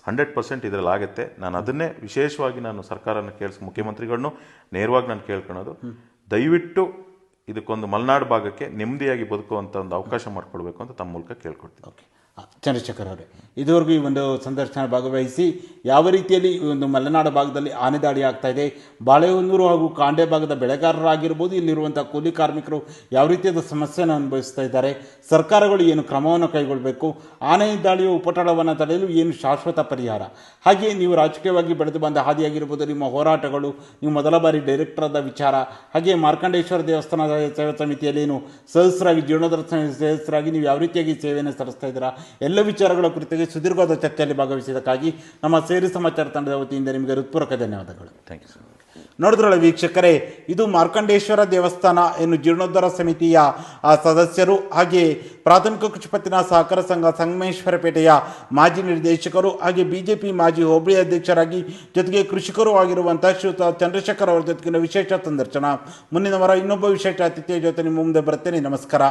100% ಇದರಲ್ಲಿ ಆಗುತ್ತೆ. ನಾನು ಅದನ್ನೇ ವಿಶೇಷವಾಗಿ ನಾನು ಸರ್ಕಾರನ ಮುಖ್ಯಮಂತ್ರಿಗಳನ್ನು ನೇರವಾಗಿ ನಾನು ಕೇಳ್ಕೊಳ್ಳೋದು, ದಯವಿಟ್ಟು ಇದಕ್ಕೊಂದು ಮಲೆನಾಡು ಭಾಗಕ್ಕೆ ನೆಮ್ಮದಿಯಾಗಿ ಬದುಕುವಂಥ ಒಂದು ಅವಕಾಶ ಮಾಡಿಕೊಡ್ಬೇಕು ಅಂತ ತಮ್ಮ ಮೂಲಕ ಕೇಳ್ಕೊಡ್ತೀನಿ. ಓಕೆ, ಚಂದ್ರಶೇಖರ್ ಅವರೇ, ಇದುವರೆಗೂ ಈ ಒಂದು ಸಂದರ್ಶನ ಭಾಗವಹಿಸಿ ಯಾವ ರೀತಿಯಲ್ಲಿ ಈ ಒಂದು ಮಲೆನಾಡು ಭಾಗದಲ್ಲಿ ಆನೆ ದಾಳಿ ಆಗ್ತಾ ಇದೆ, ಬಾಳೆಹೊನ್ನೂರು ಹಾಗೂ ಕಾಂಡೆ ಭಾಗದ ಬೆಳೆಗಾರರಾಗಿರ್ಬೋದು, ಇಲ್ಲಿರುವಂಥ ಕೂಲಿ ಕಾರ್ಮಿಕರು ಯಾವ ರೀತಿಯಾದ ಸಮಸ್ಯೆಯನ್ನು ಅನುಭವಿಸ್ತಾ ಇದ್ದಾರೆ, ಸರ್ಕಾರಗಳು ಏನು ಕ್ರಮವನ್ನು ಕೈಗೊಳ್ಳಬೇಕು, ಆನೆ ದಾಳಿಯ ಉಪಟಳವನ್ನು ತಡೆಯಲು ಏನು ಶಾಶ್ವತ ಪರಿಹಾರ, ಹಾಗೆಯೇ ನೀವು ರಾಜಕೀಯವಾಗಿ ಬೆಳೆದು ಬಂದ ಹಾದಿಯಾಗಿರ್ಬೋದು, ನಿಮ್ಮ ಹೋರಾಟಗಳು, ನೀವು ಮೊದಲ ಬಾರಿ ಡೈರೆಕ್ಟರ್ ಆದ ವಿಚಾರ, ಹಾಗೆಯೇ ಮಾರ್ಕಂಡೇಶ್ವರ ದೇವಸ್ಥಾನದ ಸೇವಾ ಸಮಿತಿಯಲ್ಲಿ ಏನು ಸದಸ್ಯರಾಗಿ, ಜೀರ್ಣೋದ್ಧಾರ ಸದಸ್ಯರಾಗಿ ನೀವು ಯಾವ ರೀತಿಯಾಗಿ ಸೇವೆಯನ್ನು ಸಲ್ಲಿಸ್ತಾ ಇದ್ದೀರಾ, ಎಲ್ಲ ವಿಚಾರಗಳ ಕುರಿತಾಗಿ ಸುದೀರ್ಘವಾದ ಚರ್ಚೆಯಲ್ಲಿ ಭಾಗವಹಿಸಿದ್ದಕ್ಕಾಗಿ ನಮ್ಮ ಸೇರಿ ಸಮಾಚಾರ ತಂಡದ ವತಿಯಿಂದ ನಿಮಗೆ ಹೃತ್ಪೂರ್ವಕ ಧನ್ಯವಾದಗಳು. Thank you sir. ನೋಡಿದ್ರಲ್ಲ ವೀಕ್ಷಕರೇ, ಇದು ಮಾರ್ಕಂಡೇಶ್ವರ ದೇವಸ್ಥಾನ ಏನು ಜೀರ್ಣೋದ್ಧಾರ ಸಮಿತಿಯ ಸದಸ್ಯರು, ಹಾಗೆಯೇ ಪ್ರಾಥಮಿಕ ಕೃಷಿ ಪತ್ತಿನ ಸಹಕಾರ ಸಂಘ ಸಂಗಮೇಶ್ವರಪೇಟೆಯ ಮಾಜಿ ನಿರ್ದೇಶಕರು, ಹಾಗೆ BJP ಮಾಜಿ ಹೋಬಳಿ ಅಧ್ಯಕ್ಷರಾಗಿ ಜೊತೆಗೆ ಕೃಷಿಕರು ಆಗಿರುವಂತಹ ಶ್ರೀಯುತ ಚಂದ್ರಶೇಖರ್ ಅವರ ಜೊತೆಗಿನ ವಿಶೇಷ ಸಂದರ್ಶನ. ಮುಂದಿನ ವಾರ ಇನ್ನೊಬ್ಬ ವಿಶೇಷ ಅತಿಥಿಯ ಜೊತೆ ನಿಮ್ಮ ಮುಂದೆ ಬರ್ತೇನೆ. ನಮಸ್ಕಾರ.